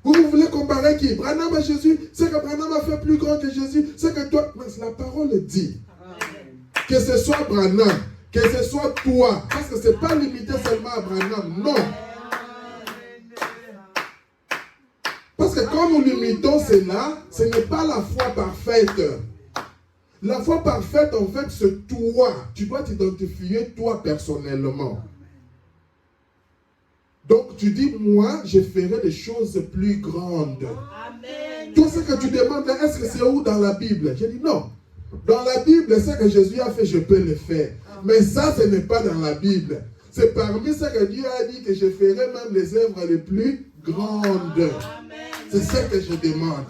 Vous voulez comparer qui? Branham à Jésus? C'est que Branham a fait plus grand que Jésus. C'est que toi... Mais la parole dit que ce soit Branham, que ce soit toi. Parce que ce n'est pas limité seulement à Branham. Non. Parce que quand nous limitons cela, ce n'est pas la foi parfaite. La foi parfaite, en fait, c'est toi. Tu dois t'identifier toi personnellement. Donc, tu dis, moi, je ferai des choses plus grandes. Amen. Tout ce que tu demandes, est-ce que c'est où dans la Bible? Je dis non. Dans la Bible, ce que Jésus a fait, je peux le faire. Mais ça, ce n'est pas dans la Bible. C'est parmi ce que Dieu a dit que je ferai même les œuvres les plus grandes. C'est ce que je demande.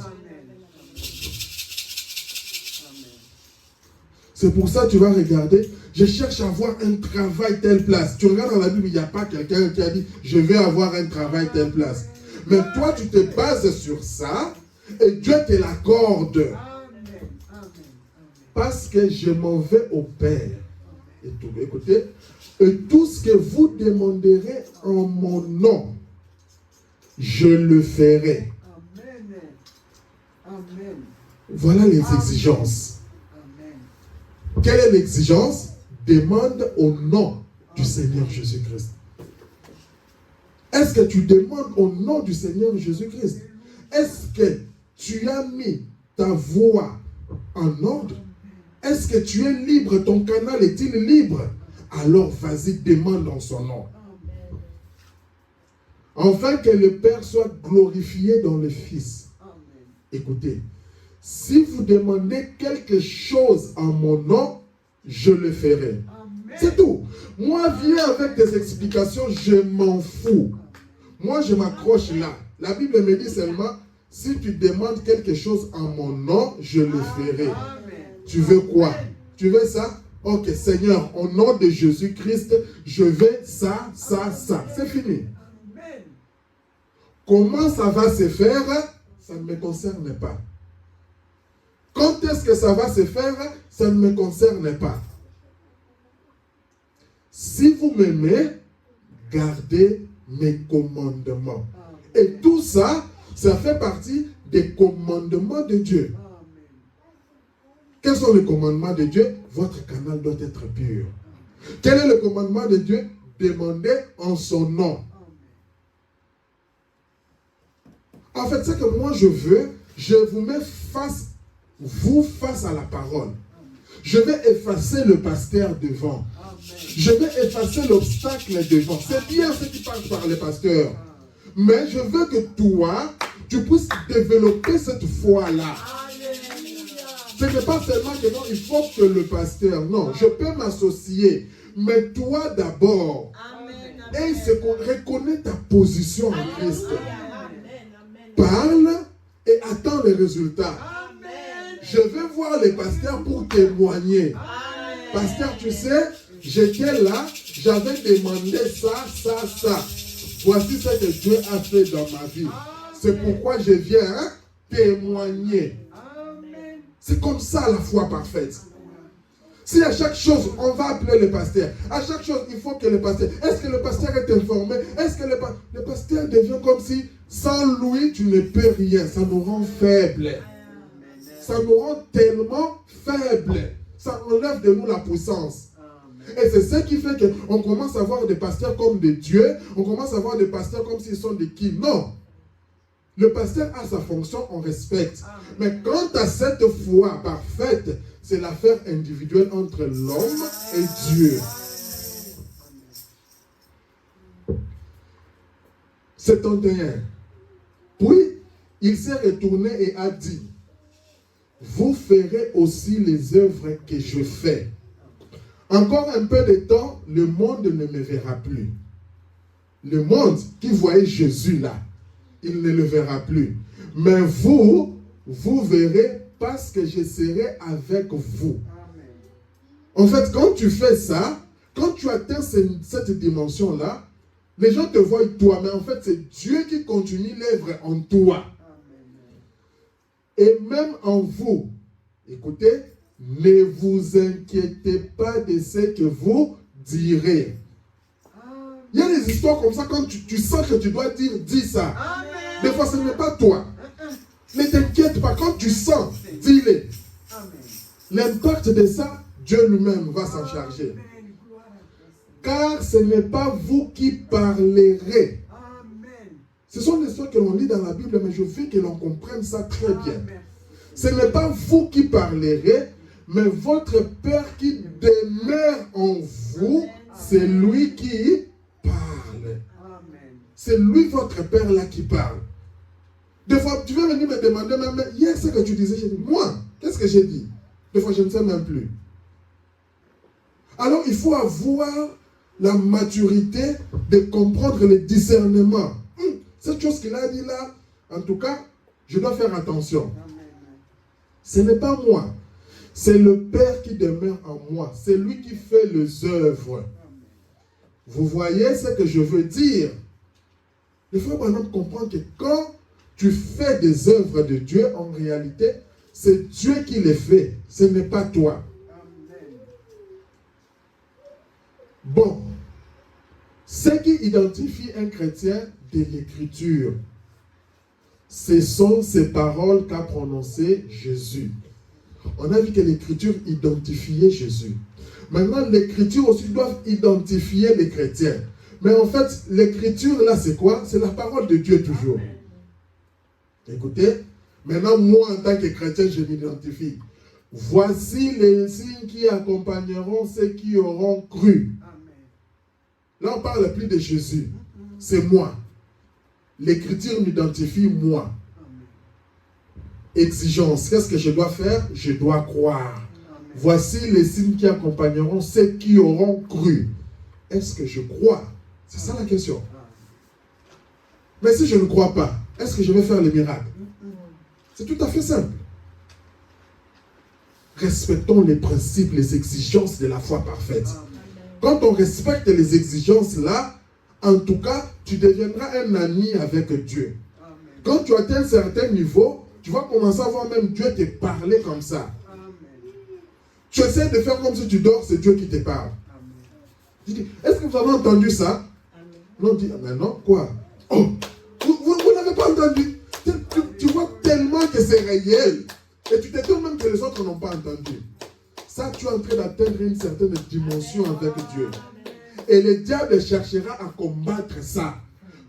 C'est pour ça que tu vas regarder, je cherche à avoir un travail telle place. Tu regardes dans la Bible, il n'y a pas quelqu'un qui a dit, je vais avoir un travail telle place. Mais toi, tu te bases sur ça et Dieu te l'accorde. Parce que je m'en vais au Père. Et tout, écoutez, et tout ce que vous demanderez en mon nom, je le ferai. Amen. Voilà les exigences. Quelle est l'exigence? Demande au nom du Seigneur Jésus-Christ. Est-ce que tu demandes au nom du Seigneur Jésus-Christ? Est-ce que tu as mis ta voix en ordre? Est-ce que tu es libre? Ton canal est-il libre? Alors vas-y, demande en son nom. Afin que le Père soit glorifié dans le Fils. Écoutez. Si vous demandez quelque chose en mon nom, je le ferai. C'est tout. Moi, viens avec des explications, je m'en fous. Moi, je m'accroche là. La Bible me dit seulement, si tu demandes quelque chose en mon nom, je le ferai. Tu veux quoi? Tu veux ça? Ok, Seigneur, au nom de Jésus-Christ, je veux ça, ça, ça. C'est fini. Comment ça va se faire? Ça ne me concerne pas. Quand est-ce que ça va se faire? Ça ne me concerne pas. Si vous m'aimez, gardez mes commandements. Et tout ça, ça fait partie des commandements de Dieu. Quels sont les commandements de Dieu? Votre canal doit être pur. Quel est le commandement de Dieu? Demandez en son nom. En fait, ce que moi je veux, je vous mets face à la parole. Je vais effacer le pasteur devant. Je vais effacer l'obstacle devant. C'est bien ce qui passe par le pasteur. Mais je veux que toi, tu puisses développer cette foi-là. Ce n'est pas seulement que non, il faut que le pasteur. Non, je peux m'associer. Mais toi d'abord. Et reconnais ta position en Christ. Parle et attends les résultats. Je vais voir les pasteurs pour témoigner. Pasteur, tu sais, j'étais là, j'avais demandé ça. Voici ce que Dieu a fait dans ma vie. C'est pourquoi je viens témoigner. C'est comme ça la foi parfaite. Si à chaque chose, on va appeler le pasteur. À chaque chose, il faut que le pasteur... Est-ce que le pasteur est informé? Est-ce que le pasteur devient comme si, sans lui, tu ne peux rien. Ça nous rend faibles. Ça nous rend tellement faibles. Ça enlève de nous la puissance. Et c'est ce qui fait qu'on commence à voir des pasteurs comme des dieux. On commence à voir des pasteurs comme s'ils sont des qui. Non. Le pasteur a sa fonction, on respecte. Mais quant à cette foi parfaite, c'est l'affaire individuelle entre l'homme et Dieu. 71. Puis, il s'est retourné et a dit, vous ferez aussi les œuvres que je fais. Encore un peu de temps, le monde ne me verra plus. Le monde qui voyait Jésus là, il ne le verra plus. Mais vous verrez parce que je serai avec vous. Amen. En fait, quand tu fais ça, quand tu atteins cette dimension-là, les gens te voient toi, mais en fait, c'est Dieu qui continue l'œuvre en toi. Amen. Et même en vous. Écoutez, ne vous inquiétez pas de ce que vous direz. Il y a des histoires comme ça, quand tu sens que tu dois dire, dis ça. Amen. Des fois, ce n'est pas toi. Ne t'inquiète pas, quand tu sens, dis-le. L'impact de ça, Dieu lui-même va s'en charger. Car ce n'est pas vous qui parlerez. Ce sont des choses que l'on lit dans la Bible, mais je veux que l'on comprenne ça très bien. Ce n'est pas vous qui parlerez, mais votre Père qui demeure en vous, c'est lui qui parle. C'est lui, votre Père, là, qui parle. Des fois, tu vas venir me demander, mais hier, ce que tu disais, j'ai dit, moi, qu'est-ce que j'ai dit? Des fois, je ne sais même plus. Alors, il faut avoir la maturité de comprendre le discernement. Cette chose qu'il a dit là, en tout cas, je dois faire attention. Ce n'est pas moi. C'est le Père qui demeure en moi. C'est lui qui fait les œuvres. Vous voyez ce que je veux dire? Il faut maintenant comprendre que quand tu fais des œuvres de Dieu, en réalité, c'est Dieu qui les fait. Ce n'est pas toi. Bon. Ce qui identifie un chrétien de l'Écriture, ce sont ces paroles qu'a prononcées Jésus. On a vu que l'Écriture identifiait Jésus. Maintenant, l'Écriture aussi doit identifier les chrétiens. Mais en fait, l'Écriture, là, c'est quoi? C'est la parole de Dieu toujours. Écoutez, maintenant, moi, en tant que chrétien, je m'identifie. Voici les signes qui accompagneront ceux qui auront cru. Là, on ne parle plus de Jésus. C'est moi. L'Écriture m'identifie, moi. Exigence. Qu'est-ce que je dois faire? Je dois croire. Voici les signes qui accompagneront ceux qui auront cru. Est-ce que je crois? C'est ça la question. Mais si je ne crois pas, est-ce que je vais faire les miracles? C'est tout à fait simple. Respectons les principes, les exigences de la foi parfaite. Quand on respecte les exigences là, en tout cas, tu deviendras un ami avec Dieu. Quand tu atteins un certain niveau, tu vas commencer à voir même Dieu te parler comme ça. Tu essaies de faire comme si tu dors, c'est Dieu qui te parle. Je dis, est-ce que vous avez entendu ça? Non, on dit, mais non, quoi? Oh, vous n'avez pas entendu. Tu vois tellement que c'est réel. Et tu t'étonnes même que les autres n'ont pas entendu. Ça, tu es en train d'atteindre une certaine dimension avec Dieu. Et le diable cherchera à combattre ça.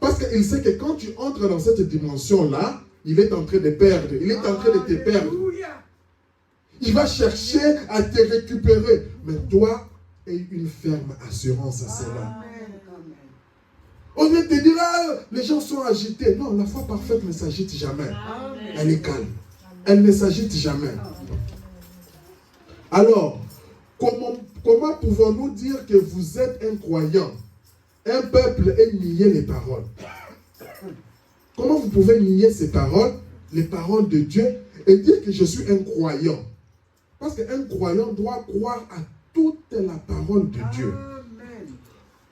Parce qu'il sait que quand tu entres dans cette dimension-là, il est en train de perdre. Il est en train de te perdre. Il va chercher à te récupérer. Mais toi, aie une ferme assurance à cela. On vient te dire, ah, les gens sont agités. Non, la foi parfaite ne s'agite jamais. Elle est calme. Elle ne s'agite jamais. Alors, comment pouvons-nous dire que vous êtes un croyant, un peuple, et nier les paroles? Comment vous pouvez nier ces paroles, les paroles de Dieu, et dire que je suis un croyant? Parce qu'un croyant doit croire à toute la parole de Dieu. Amen.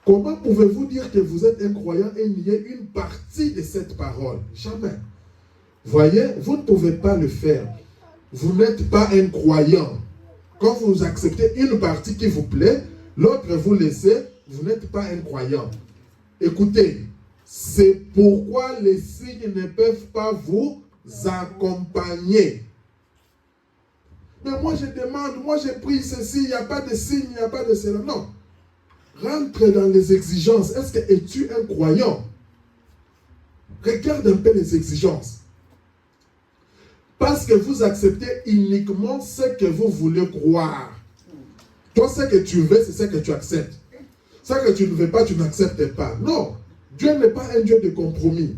Comment pouvez-vous dire que vous êtes un croyant et nier une partie de cette parole? Jamais. Voyez, vous ne pouvez pas le faire. Vous n'êtes pas un croyant. Quand vous acceptez une partie qui vous plaît, l'autre vous laissez, vous n'êtes pas un croyant. Écoutez, c'est pourquoi les signes ne peuvent pas vous accompagner. Mais moi je demande, moi j'ai pris ceci, il n'y a pas de signe, il n'y a pas de cela. Non. Rentre dans les exigences. Est-ce que es-tu un croyant? Regarde un peu les exigences. Parce que vous acceptez uniquement ce que vous voulez croire. Toi, ce que tu veux, c'est ce que tu acceptes. Ce que tu ne veux pas, tu n'acceptes pas. Non. Dieu n'est pas un Dieu de compromis.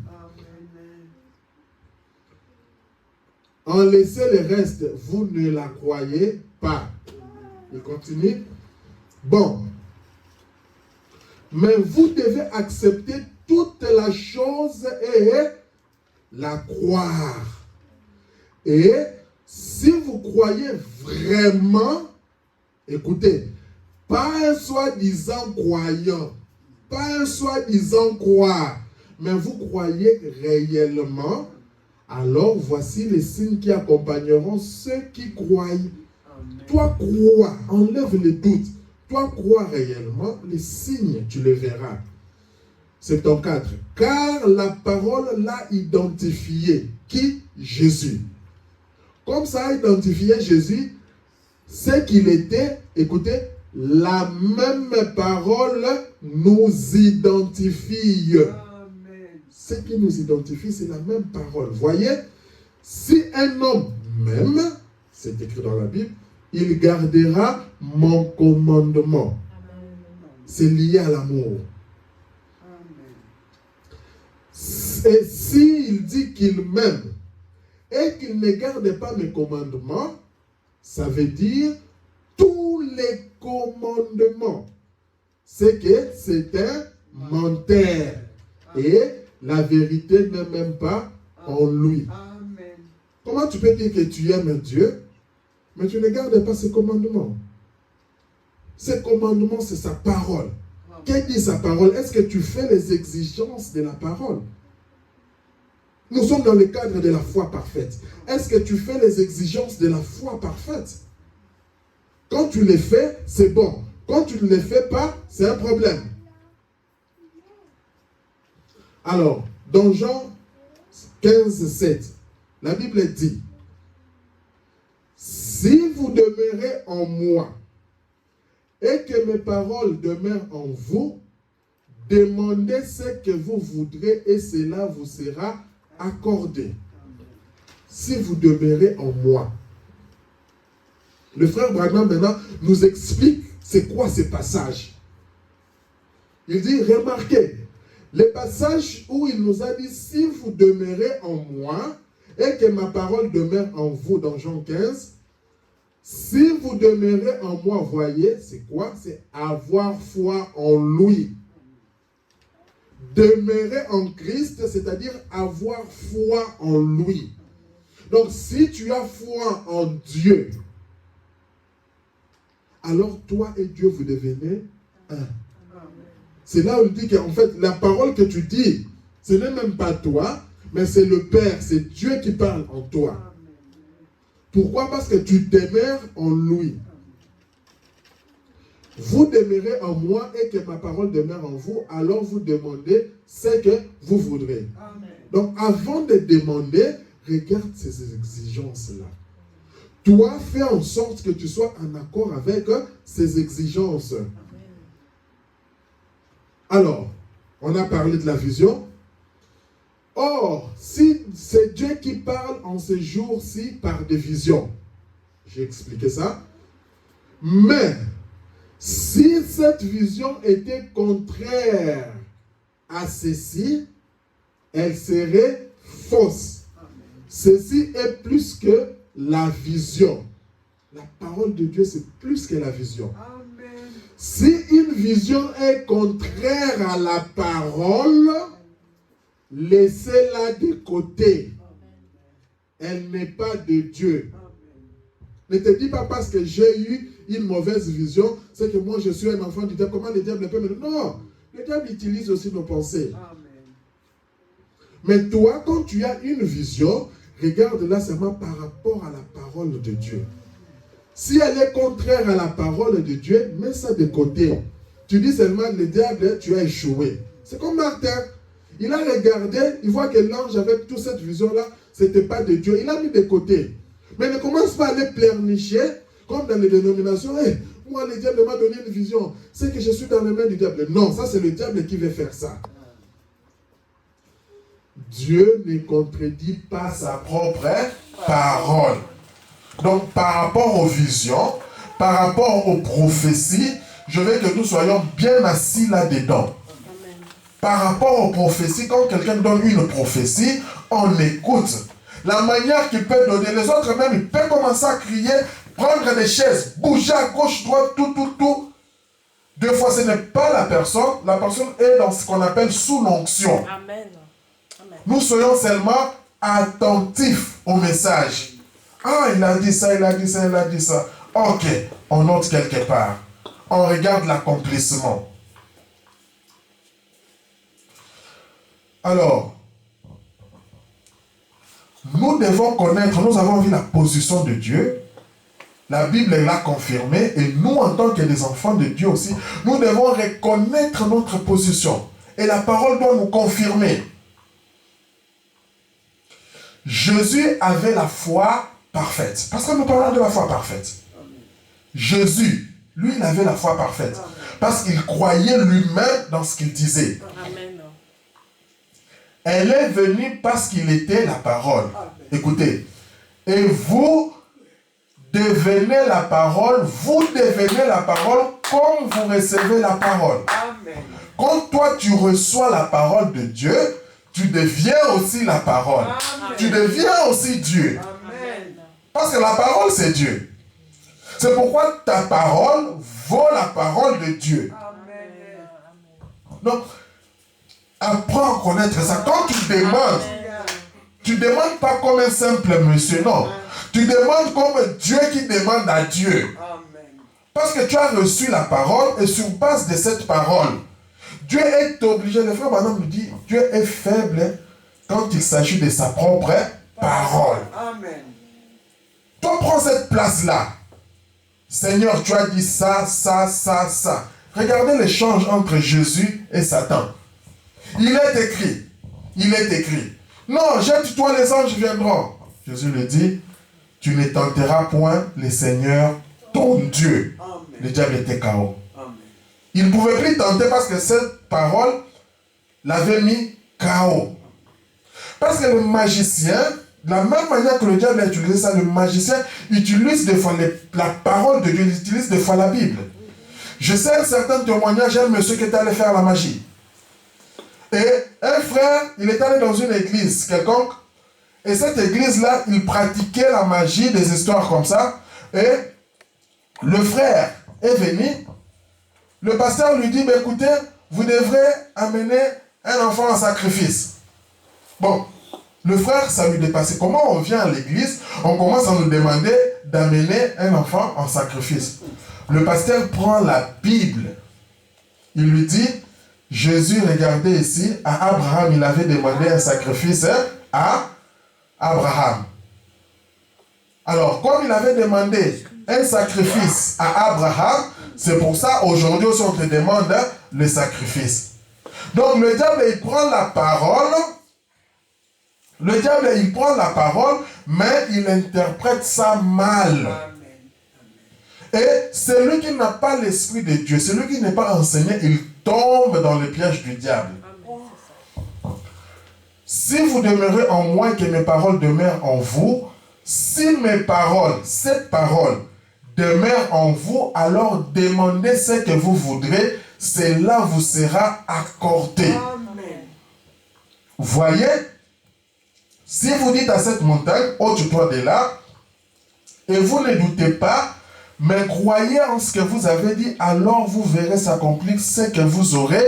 En laissez le reste, vous ne la croyez pas. Il continue. Bon. Mais vous devez accepter toute la chose et la croire. Et si vous croyez vraiment, écoutez, pas un soi-disant croyant, pas un soi-disant croire, mais vous croyez réellement, alors voici les signes qui accompagneront ceux qui croient. Amen. Toi crois, enlève les doutes. Toi crois réellement, les signes, tu les verras. C'est ton 4. Car la parole l'a identifié. Qui? Jésus. Comme ça a identifié Jésus, c'est qu'il était, écoutez, la même parole nous identifie. Amen. Ce qui nous identifie, c'est la même parole. Voyez, si un homme m'aime, c'est écrit dans la Bible, il gardera mon commandement. C'est lié à l'amour. Et s'il dit qu'il m'aime et qu'il ne garde pas mes commandements, ça veut dire tous les commandements. C'est que c'est un menteur. Et la vérité n'est même pas en lui. Amen. Comment tu peux dire que tu aimes Dieu, mais tu ne gardes pas ses commandements? Ses commandements, c'est sa parole. Qu'est-ce dit sa parole? Est-ce que tu fais les exigences de la parole? Nous sommes dans le cadre de la foi parfaite. Est-ce que tu fais les exigences de la foi parfaite? Quand tu les fais, c'est bon. Quand tu ne les fais pas, c'est un problème. Alors, dans Jean 15, 7, la Bible dit, si vous demeurez en moi et que mes paroles demeurent en vous, demandez ce que vous voudrez et cela vous sera accordé. Si vous demeurez en moi. Le frère Branham maintenant nous explique c'est quoi ces passages. Il dit, remarquez, les passages où il nous a dit, si vous demeurez en moi et que ma parole demeure en vous, dans Jean 15, si vous demeurez en moi, voyez, c'est quoi? C'est avoir foi en lui. Demeurer en Christ, c'est-à-dire avoir foi en lui. Donc, si tu as foi en Dieu, alors toi et Dieu, vous devenez un. C'est là où il dit qu'en fait, la parole que tu dis, ce n'est même pas toi, mais c'est le Père, c'est Dieu qui parle en toi. Pourquoi? Parce que tu demeures en lui. Vous demeurez en moi et que ma parole demeure en vous, alors vous demandez ce que vous voudrez. Amen. Donc, avant de demander, regarde ces exigences-là. Toi, fais en sorte que tu sois en accord avec ces exigences. Amen. Alors, on a parlé de la vision. Or, si c'est Dieu qui parle en ces jours-ci par des visions, j'ai expliqué ça, mais si cette vision était contraire à ceci, elle serait fausse. Ceci est plus que la vision. La parole de Dieu, c'est plus que la vision. Amen. Si une vision est contraire à la parole, laissez-la de côté. Elle n'est pas de Dieu. Ne te dis pas parce que j'ai eu une mauvaise vision, c'est que moi je suis un enfant du diable. Comment le diable peut me dire? Non, le diable utilise aussi nos pensées. Amen. Mais toi, quand tu as une vision, regarde-la seulement par rapport à la parole de Dieu. Si elle est contraire à la parole de Dieu, mets ça de côté. Tu dis seulement, le diable, tu as échoué. C'est comme Martin. Il a regardé, il voit que l'ange avec toute cette vision-là, ce n'était pas de Dieu. Il a mis de côté. Mais ne commence pas à aller pleurnicher, comme dans les dénominations. Hey, moi, le diable m'a donné une vision. C'est que je suis dans les mains du diable. Non, ça c'est le diable qui veut faire ça. Dieu ne contredit pas sa propre parole. Donc, par rapport aux visions, par rapport aux prophéties, je veux que nous soyons bien assis là-dedans. Par rapport aux prophéties, quand quelqu'un donne une prophétie, on écoute. La manière qu'il peut donner, les autres même, ils peuvent commencer à crier, prendre des chaises, bouger à gauche, droite, tout. Deux fois, ce n'est pas la personne est dans ce qu'on appelle sous l'onction. Amen. Amen. Nous soyons seulement attentifs au message. Ah, il a dit ça, il a dit ça, il a dit ça. Ok, on note quelque part. On regarde l'accomplissement. Alors, nous devons connaître, nous avons vu la position de Dieu. La Bible l'a confirmé. Et nous, en tant que des enfants de Dieu aussi, nous devons reconnaître notre position. Et la parole doit nous confirmer. Jésus avait la foi parfaite. Parce que nous parlons de la foi parfaite. Jésus, lui, il avait la foi parfaite. Parce qu'il croyait lui-même dans ce qu'il disait. Amen. Elle est venue parce qu'il était la parole. Écoutez. Et vous devenez la parole, comme vous recevez la parole. Amen. Quand toi tu reçois la parole de Dieu, tu deviens aussi la parole. Amen. Tu deviens aussi Dieu. Amen. Parce que la parole c'est Dieu. C'est pourquoi ta parole vaut la parole de Dieu. Amen. Donc, apprends à connaître ça. Quand tu demandes pas comme un simple monsieur, non. Tu demandes comme Dieu qui demande à Dieu. Amen. Parce que tu as reçu la parole et sur base de cette parole, Dieu est obligé. Le frère Branham nous dit, Dieu est faible quand il s'agit de sa propre parole. Amen. Toi, prends cette place-là. Seigneur, tu as dit ça. Regardez l'échange entre Jésus et Satan. Il est écrit. Non, jette-toi, les anges viendront. Jésus lui dit, tu ne tenteras point le Seigneur, ton Dieu. Amen. Le diable était KO. Amen. Il ne pouvait plus tenter parce que cette parole l'avait mis KO. Parce que le magicien, de la même manière que le diable a utilisé ça, le magicien utilise des fois la parole de Dieu, il utilise des fois la Bible. Je sais certains témoignages, un monsieur qui est allé faire la magie. Et un frère, il est allé dans une église quelconque, et cette église-là, il pratiquait la magie, des histoires comme ça, et le frère est venu, le pasteur lui dit, bah, écoutez, vous devrez amener un enfant en sacrifice. Bon, le frère, ça lui dépassait. Comment on vient à l'église, on commence à nous demander d'amener un enfant en sacrifice. Le pasteur prend la Bible, il lui dit, Jésus, regardez ici, à Abraham, il avait demandé un sacrifice à Abraham. Alors, comme il avait demandé un sacrifice à Abraham, c'est pour ça, aujourd'hui, on te demande le sacrifice. Donc, le diable, il prend la parole, mais il interprète ça mal. Et celui qui n'a pas l'esprit de Dieu, celui qui n'est pas enseigné, il tombe dans le piège du diable. Si vous demeurez en moi et que mes paroles demeurent en vous, si mes paroles, cette parole, demeure en vous, alors demandez ce que vous voudrez, cela vous sera accordé. Amen. Voyez, si vous dites à cette montagne, ôte-toi de là, Et vous ne doutez pas, mais croyez en ce que vous avez dit, alors vous verrez s'accomplir ce que vous aurez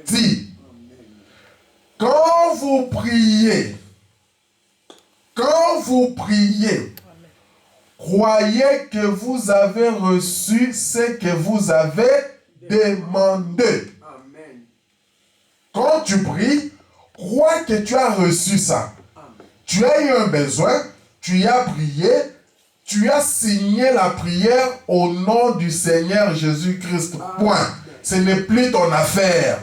dit. Quand vous priez, croyez que vous avez reçu ce que vous avez demandé. Quand tu pries, crois que tu as reçu ça. Tu as eu un besoin, tu y as prié, tu as signé la prière au nom du Seigneur Jésus-Christ. Point. Ce n'est plus ton affaire.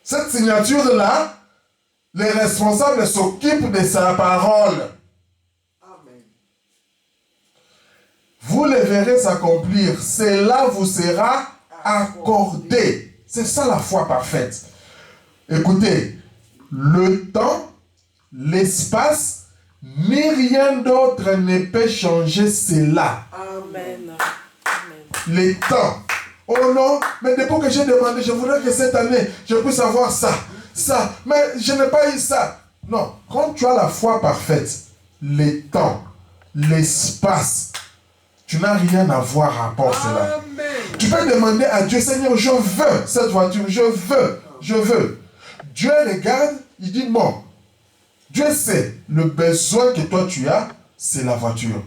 Cette signature-là, les responsables s'occupent de sa parole. Amen. Vous le verrez s'accomplir. Cela vous sera accordé. C'est ça la foi parfaite. Écoutez, le temps, l'espace, ni rien d'autre ne peut changer cela. Amen. Les temps. Oh non, mais depuis que j'ai demandé, je voudrais que cette année, je puisse avoir ça, mais je n'ai pas eu ça. Non, quand tu as la foi parfaite, les temps, l'espace, tu n'as rien à voir à rapport à cela. Tu peux demander à Dieu, Seigneur, je veux cette voiture, je veux. Dieu regarde, il dit, bon, Dieu sait, le besoin que toi tu as, c'est la voiture.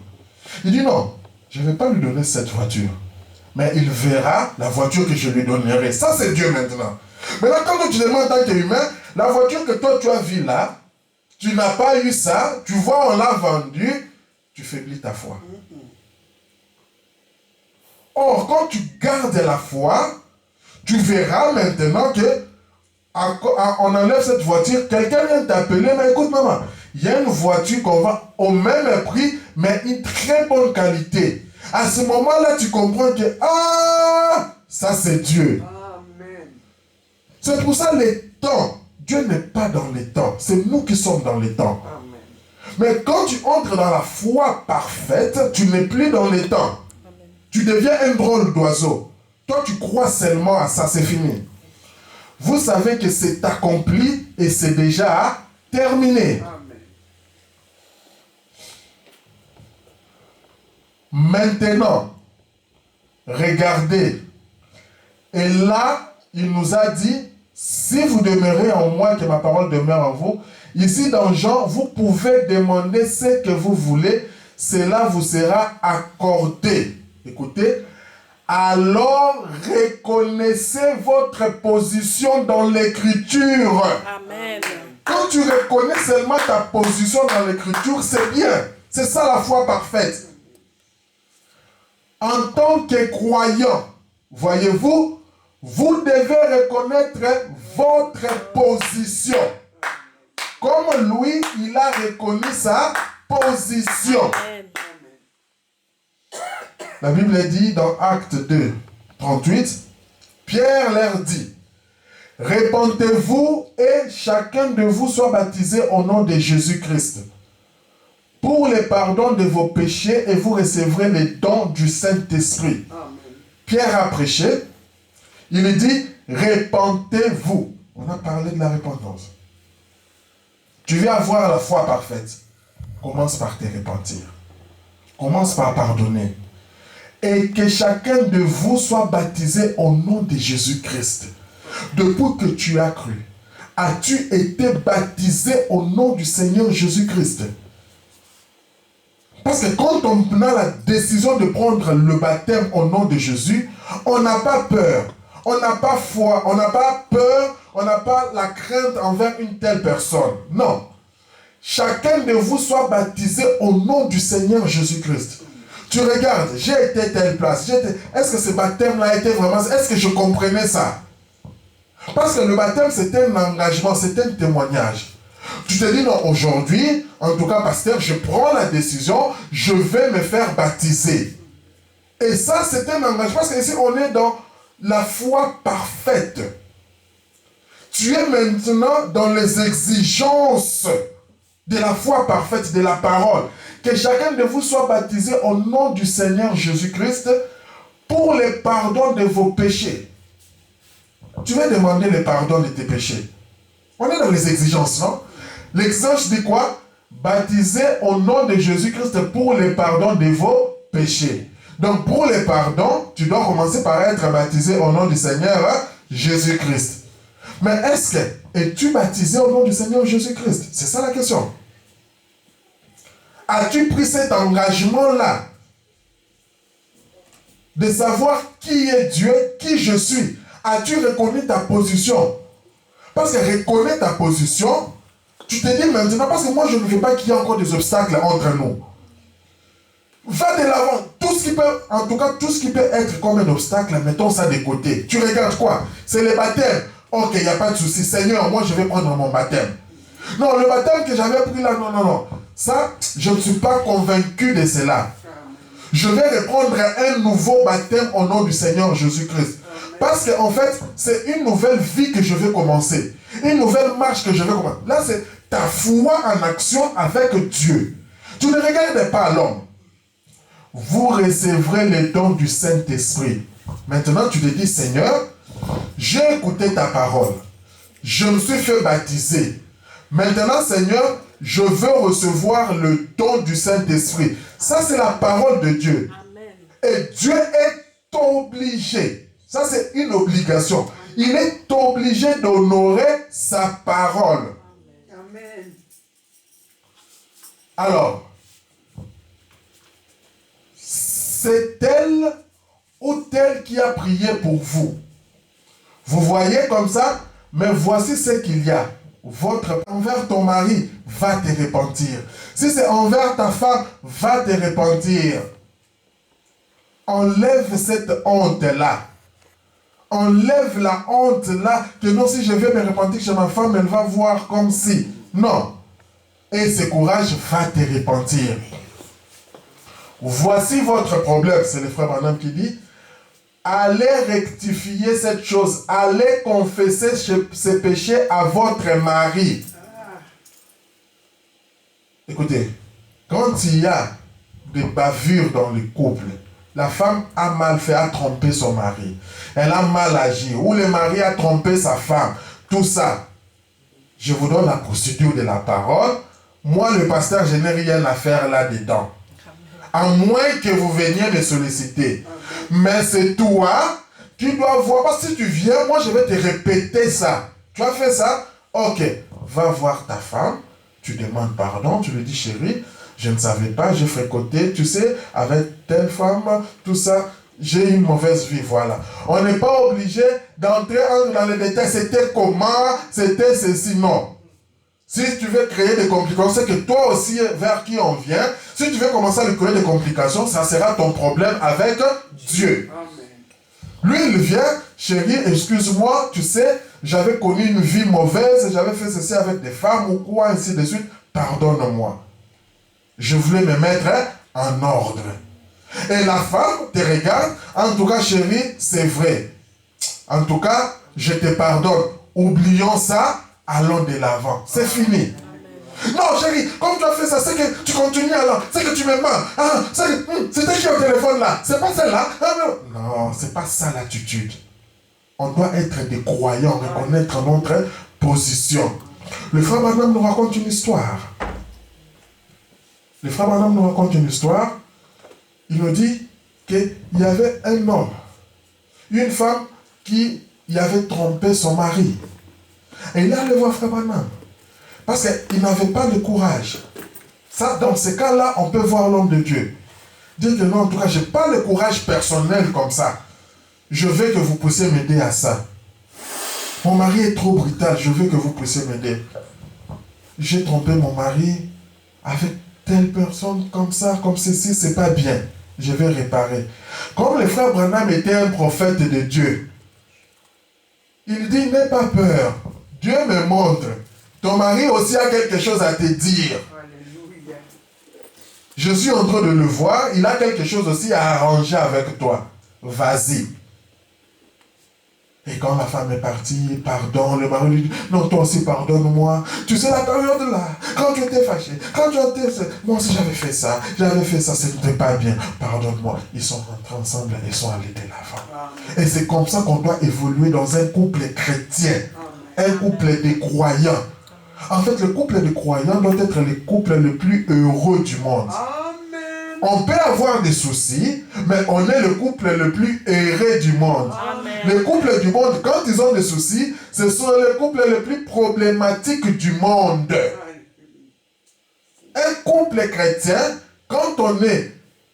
Il dit, non, je ne vais pas lui donner cette voiture. Mais il verra la voiture que je lui donnerai. Ça, c'est Dieu maintenant. Maintenant, quand tu demandes en tant qu'humain, la voiture que toi, tu as vue là, tu n'as pas eu ça, tu vois, on l'a vendue, tu faiblis ta foi. Or, quand tu gardes la foi, tu verras maintenant que on enlève cette voiture, quelqu'un vient t'appeler, mais écoute maman, il y a une voiture qu'on vend au même prix, mais une très bonne qualité. À ce moment-là, tu comprends que, ça c'est Dieu. Amen. C'est pour ça les temps, Dieu n'est pas dans les temps, c'est nous qui sommes dans les temps. Amen. Mais quand tu entres dans la foi parfaite, tu n'es plus dans les temps. Amen. Tu deviens un drôle d'oiseau. Toi, tu crois seulement à ça, c'est fini. Vous savez que c'est accompli et c'est déjà terminé. Amen. Maintenant, regardez. Et là, il nous a dit, si vous demeurez en moi, que ma parole demeure en vous, ici dans Jean, vous pouvez demander ce que vous voulez, cela vous sera accordé. Écoutez, alors reconnaissez votre position dans l'écriture. Amen. Quand tu reconnais seulement ta position dans l'écriture, c'est bien. C'est ça la foi parfaite. En tant que croyant, voyez-vous, vous devez reconnaître votre position. Comme lui, il a reconnu sa position. Amen. La Bible dit dans Actes 2, 38, Pierre leur dit, « Répentez-vous et chacun de vous soit baptisé au nom de Jésus-Christ pour le pardon de vos péchés et vous recevrez les dons du Saint-Esprit. » Pierre a prêché, il dit, « Répentez-vous. » On a parlé de la repentance. Tu veux avoir la foi parfaite. Commence par te repentir. Commence par pardonner. Et que chacun de vous soit baptisé au nom de Jésus-Christ. Depuis que tu as cru, as-tu été baptisé au nom du Seigneur Jésus-Christ? Parce que quand on a la décision de prendre le baptême au nom de Jésus, on n'a pas peur, on n'a pas foi, on n'a pas peur, on n'a pas la crainte envers une telle personne. Non. Chacun de vous soit baptisé au nom du Seigneur Jésus-Christ. Tu regardes, j'ai été telle place. Est-ce que ce baptême-là a été vraiment... Est-ce que je comprenais ça? Parce que le baptême, c'est un engagement, c'est un témoignage. Tu te dis, non, aujourd'hui, en tout cas, pasteur, je prends la décision, je vais me faire baptiser. Et ça, c'est un engagement, parce qu'ici, on est dans la foi parfaite. Tu es maintenant dans les exigences de la foi parfaite, de la parole. Que chacun de vous soit baptisé au nom du Seigneur Jésus-Christ pour le pardon de vos péchés. Tu vas demander le pardon de tes péchés. On est dans les exigences, non? L'exigence dit quoi? baptisé au nom de Jésus-Christ pour le pardon de vos péchés. Donc pour le pardon, tu dois commencer par être baptisé au nom du Seigneur Jésus-Christ. Mais est-ce que es-tu baptisé au nom du Seigneur Jésus-Christ? C'est ça la question. As-tu pris cet engagement-là de savoir qui est Dieu, qui je suis? As-tu reconnu ta position? Parce que reconnaître ta position, tu te dis maintenant, parce que moi je ne veux pas qu'il y ait encore des obstacles entre nous. Va de l'avant. Tout ce qui peut, en tout cas, tout ce qui peut être comme un obstacle, mettons ça de côté. Tu regardes quoi? C'est le baptême. Ok, il n'y a pas de souci. Seigneur, moi je vais prendre mon baptême. Non, le baptême que j'avais pris là, non. Ça, je ne suis pas convaincu de cela. Je vais reprendre un nouveau baptême au nom du Seigneur Jésus-Christ. Parce qu'en fait, c'est une nouvelle vie que je vais commencer. Une nouvelle marche que je vais commencer. Là, c'est ta foi en action avec Dieu. Tu ne regardes pas l'homme. Vous recevrez les dons du Saint-Esprit. Maintenant, tu te dis, Seigneur, j'ai écouté ta parole. Je me suis fait baptiser. Maintenant, Seigneur, je veux recevoir le don du Saint-Esprit. Ça, c'est la parole de Dieu. Amen. Et Dieu est obligé. Ça, c'est une obligation. Il est obligé d'honorer sa parole. Amen. Alors, c'est tel ou tel qui a prié pour vous. Vous voyez comme ça, mais voici ce qu'il y a. Envers ton mari, va te repentir. Si c'est envers ta femme, va te repentir. Enlève cette honte-là. Enlève la honte-là, que non, si je vais me repentir chez ma femme, elle va voir comme si. Non. Et ce courage, va te repentir. Voici votre problème, c'est le frère Branham qui dit, allez rectifier cette chose, allez confesser ces péchés à votre mari. Écoutez, quand il y a des bavures dans le couple, la femme a mal fait, a trompé son mari, elle a mal agi, ou le mari a trompé sa femme, tout ça, je vous donne la procédure de la parole. Moi, le pasteur, je n'ai rien à faire là-dedans. À moins que vous veniez me solliciter. Mais c'est toi qui dois voir. Parce que si tu viens, moi je vais te répéter ça. Tu as fait ça? Ok. Va voir ta femme. Tu demandes pardon. Tu lui dis, chérie, je ne savais pas, j'ai fréquenté, tu sais, avec telle femme, tout ça. J'ai une mauvaise vie, voilà. On n'est pas obligé d'entrer dans les détails. C'était comment? C'était ceci, non. Si tu veux créer des complications, c'est que toi aussi, vers qui on vient, si tu veux commencer à créer des complications, ça sera ton problème avec Dieu. Amen. Lui, il vient, chérie, excuse-moi, tu sais, j'avais connu une vie mauvaise, j'avais fait ceci avec des femmes ou quoi, ainsi de suite, pardonne-moi. Je voulais me mettre en ordre. Et la femme te regarde, en tout cas, chérie, c'est vrai. En tout cas, je te pardonne. Oublions ça. Allons de l'avant. C'est fini. Non, chérie, comme tu as fait ça, c'est que tu continues alors. C'est que tu me mens. Ah, c'était qui au téléphone là? C'est pas celle-là? Ah, non, c'est pas ça l'attitude. On doit être des croyants, reconnaître notre position. Le frère Branham nous raconte une histoire. Le frère Branham nous raconte une histoire. Il nous dit qu'il y avait un homme, une femme qui y avait trompé son mari. Et il allait voir frère Branham. Parce qu'il n'avait pas le courage. Ça, dans ces cas-là, on peut voir l'homme de Dieu. Dire que non, en tout cas, je n'ai pas le courage personnel comme ça. Je veux que vous puissiez m'aider à ça. Mon mari est trop brutal, je veux que vous puissiez m'aider. J'ai trompé mon mari avec telle personne comme ça, comme ceci, c'est pas bien. Je vais réparer. Comme le frère Branham était un prophète de Dieu, il dit, n'aie pas peur. Dieu me montre. Ton mari aussi a quelque chose à te dire. Alléluia. Je suis en train de le voir. Il a quelque chose aussi à arranger avec toi. Vas-y. Et quand la femme est partie, pardon, le mari lui dit, non, toi aussi pardonne-moi. Tu sais la période là, quand tu étais fâché, quand tu étais... Moi aussi j'avais fait ça, c'était pas bien. Pardonne-moi. Ils sont rentrés ensemble et ils sont allés de l'avant. Et c'est comme ça qu'on doit évoluer dans un couple chrétien. Un couple de croyants. En fait, le couple de croyants doit être le couple le plus heureux du monde. Amen. On peut avoir des soucis, mais on est le couple le plus heureux du monde. Amen. Les couples du monde, quand ils ont des soucis, ce sont les couples les plus problématiques du monde. Un couple chrétien, quand on est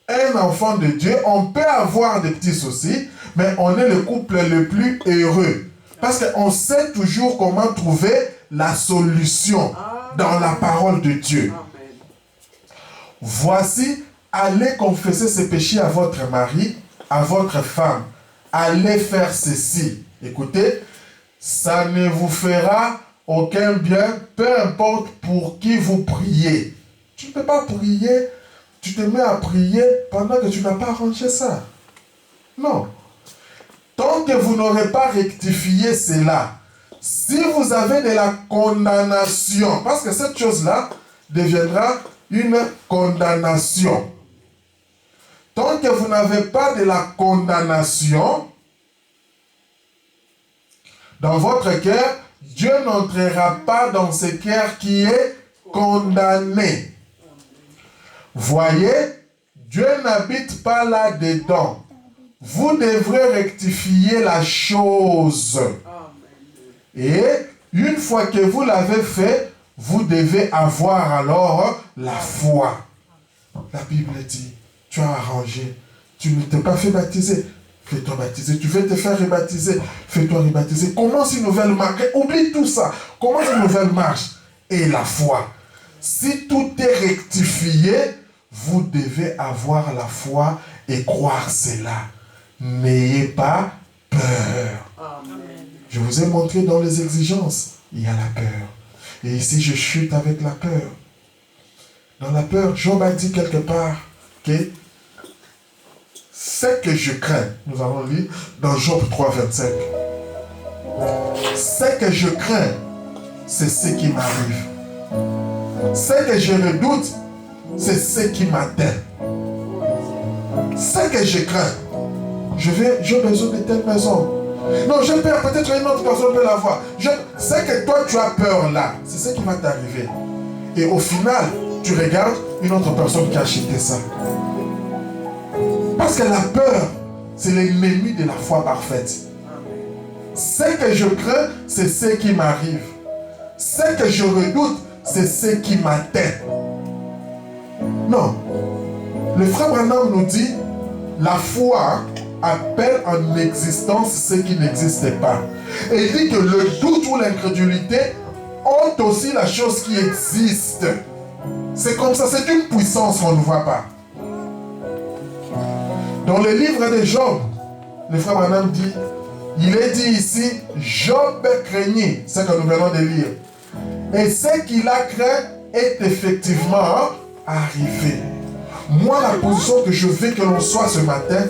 un enfant de Dieu, on peut avoir des petits soucis, mais on est le couple le plus heureux. Parce qu'on sait toujours comment trouver la solution dans la parole de Dieu. Amen. Voici, allez confesser ses péchés à votre mari, à votre femme. Allez faire ceci. Écoutez, ça ne vous fera aucun bien, peu importe pour qui vous priez. Tu ne peux pas prier, tu te mets à prier pendant que tu n'as pas arrangé ça. Non. Tant que vous n'aurez pas rectifié cela, si vous avez de la condamnation, parce que cette chose-là deviendra une condamnation. Tant que vous n'avez pas de la condamnation dans votre cœur, Dieu n'entrera pas dans ce cœur qui est condamné. Voyez, Dieu n'habite pas là-dedans. Vous devrez rectifier la chose. Et une fois que vous l'avez fait, vous devez avoir alors la foi. La Bible dit, tu as arrangé, tu ne t'es pas fait baptiser, fais-toi baptiser, tu veux te faire rebaptiser, fais-toi rebaptiser. Commence une nouvelle marche, oublie tout ça, commence une nouvelle marche. Et la foi. Si tout est rectifié, vous devez avoir la foi et croire cela. N'ayez pas peur. Amen. Je vous ai montré dans les exigences, il y a la peur. Et ici, je chute avec la peur. Dans la peur, Job a dit quelque part que ce que je crains, nous allons lire dans Job 3, 25. Ce que je crains, c'est ce qui m'arrive. Ce que je redoute, c'est ce qui m'atteint. Ce que je crains, j'ai besoin de telle maison. Non, j'ai peur, peut-être une autre personne peut l'avoir. Ce que toi tu as peur là, c'est ce qui va t'arriver. Et au final, tu regardes une autre personne qui a acheté ça. Parce que la peur, c'est l'ennemi de la foi parfaite. Ce que je crains, c'est ce qui m'arrive. Ce que je redoute, c'est ce qui m'atteint. Non. Le frère Branham nous dit, la foi appelle en existence ce qui n'existe pas. Et il dit que le doute ou l'incrédulité ont aussi la chose qui existe. C'est comme ça, c'est une puissance qu'on ne voit pas. Dans le livre de Job, le frère Branham dit, il est dit ici, Job craignit, ce que nous venons de lire. Et ce qu'il a craint est effectivement arrivé. Moi, la position que je veux que l'on soit ce matin,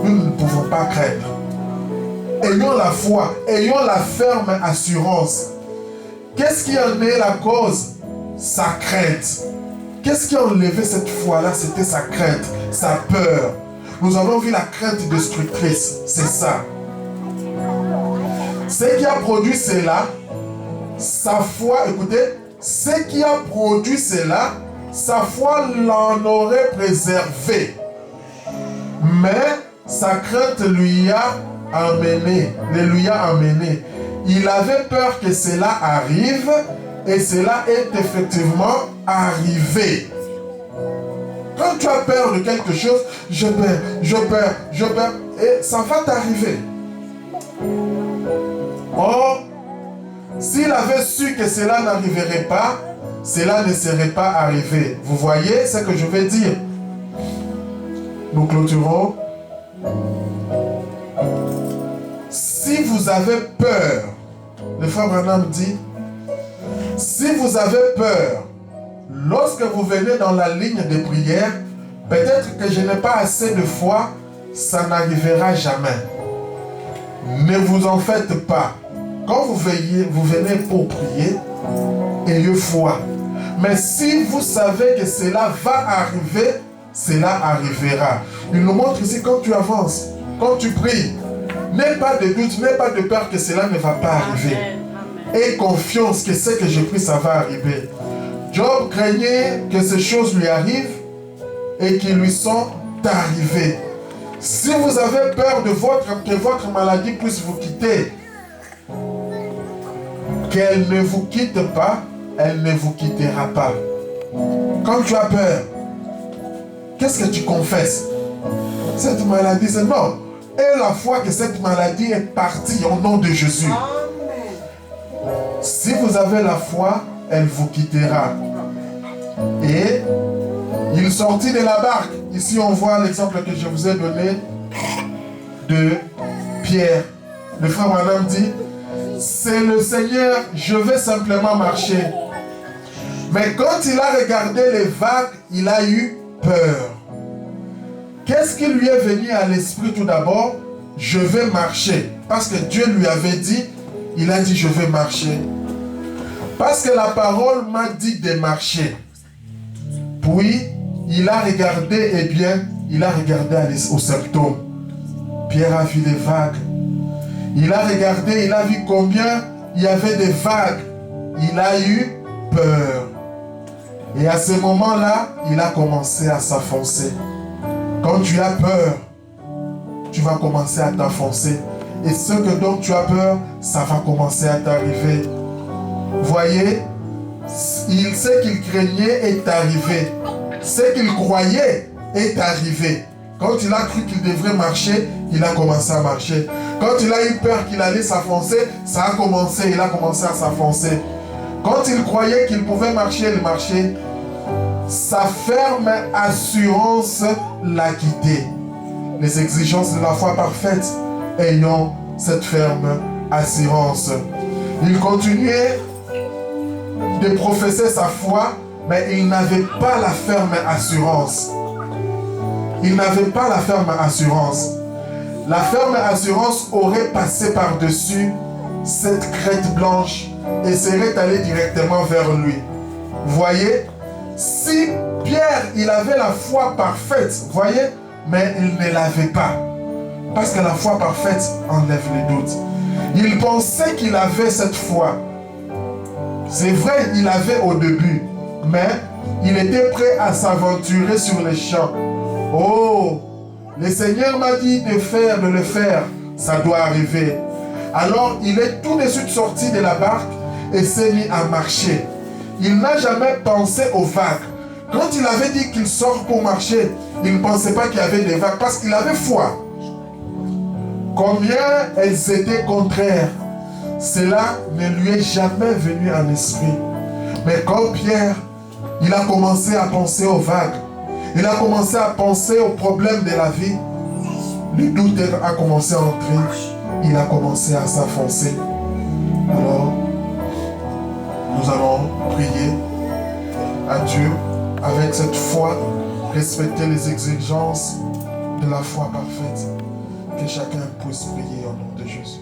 nous ne pouvons pas craindre. Ayons la foi, ayons la ferme assurance. Qu'est-ce qui en est la cause? Sa crainte. Qu'est-ce qui a enlevé cette foi-là? C'était sa crainte, sa peur. Nous avons vu la crainte destructrice, c'est ça. Ce qui a produit cela, sa foi, écoutez, ce qui a produit cela, sa foi l'en aurait préservé. Mais sa crainte lui a amené, Il avait peur que cela arrive et cela est effectivement arrivé. Quand tu as peur de quelque chose, je perds, et ça va t'arriver. Or, s'il avait su que cela n'arriverait pas, cela ne serait pas arrivé. Vous voyez ce que je vais dire? Nous clôturons. Si vous avez peur, le frère Branham dit, si vous avez peur, lorsque vous venez dans la ligne de prière, peut-être que je n'ai pas assez de foi, ça n'arrivera jamais. Ne vous en faites pas. Quand vous venez pour prier, ayez foi. Mais si vous savez que cela va arriver, cela arrivera. Il nous montre ici quand tu avances, quand tu pries, n'aie pas de doute, n'aie pas de peur que cela ne va pas arriver. Aie confiance que ce que j'ai pris, ça va arriver. Job craignait que ces choses lui arrivent et qui lui sont arrivées. Si vous avez peur que votre maladie puisse vous quitter, qu'elle ne vous quitte pas, elle ne vous quittera pas. Quand tu as peur, qu'est-ce que tu confesses? Cette maladie, c'est non. Et la foi que cette maladie est partie au nom de Jésus. Amen. Si vous avez la foi, elle vous quittera. Et il sortit de la barque. Ici, on voit l'exemple que je vous ai donné de Pierre. Le frère Branham dit, c'est le Seigneur, je vais simplement marcher. Mais quand il a regardé les vagues, il a eu peur. Qu'est-ce qui lui est venu à l'esprit tout d'abord? Je vais marcher. Parce que Dieu lui avait dit, il a dit je vais marcher. Parce que la parole m'a dit de marcher. Puis, il a regardé, eh bien, il a regardé aux symptômes. Pierre a vu les vagues. Il a regardé, il a vu combien il y avait des vagues. Il a eu peur. Et à ce moment-là, il a commencé à s'enfoncer. Quand tu as peur, tu vas commencer à t'enfoncer. Et ce dont tu as peur, ça va commencer à t'arriver. Voyez, ce qu'il craignait est arrivé. Ce qu'il croyait est arrivé. Quand il a cru qu'il devrait marcher, il a commencé à marcher. Quand il a eu peur qu'il allait s'enfoncer, ça a commencé, il a commencé à s'enfoncer. Quand il croyait qu'il pouvait marcher, il marchait. Sa ferme assurance l'a quitté. Les exigences de la foi parfaite ayant cette ferme assurance. Il continuait de professer sa foi, mais il n'avait pas la ferme assurance. Il n'avait pas la ferme assurance. La ferme assurance aurait passé par-dessus cette crête blanche et serait allée directement vers lui. Voyez, si Pierre, il avait la foi parfaite, voyez, mais il ne l'avait pas. Parce que la foi parfaite enlève les doutes. Il pensait qu'il avait cette foi. C'est vrai, il avait au début, mais il était prêt à s'aventurer sur les champs. Oh, le Seigneur m'a dit de le faire, ça doit arriver. Alors, il est tout de suite sorti de la barque et s'est mis à marcher. Il n'a jamais pensé aux vagues. Quand il avait dit qu'il sort pour marcher, il ne pensait pas qu'il y avait des vagues parce qu'il avait foi. Combien elles étaient contraires, cela ne lui est jamais venu en esprit. Mais quand Pierre, il a commencé à penser aux vagues, il a commencé à penser aux problèmes de la vie, le doute a commencé à entrer, il a commencé à s'enfoncer. Alors, nous allons prier à Dieu avec cette foi, respecter les exigences de la foi parfaite. Que chacun puisse prier au nom de Jésus.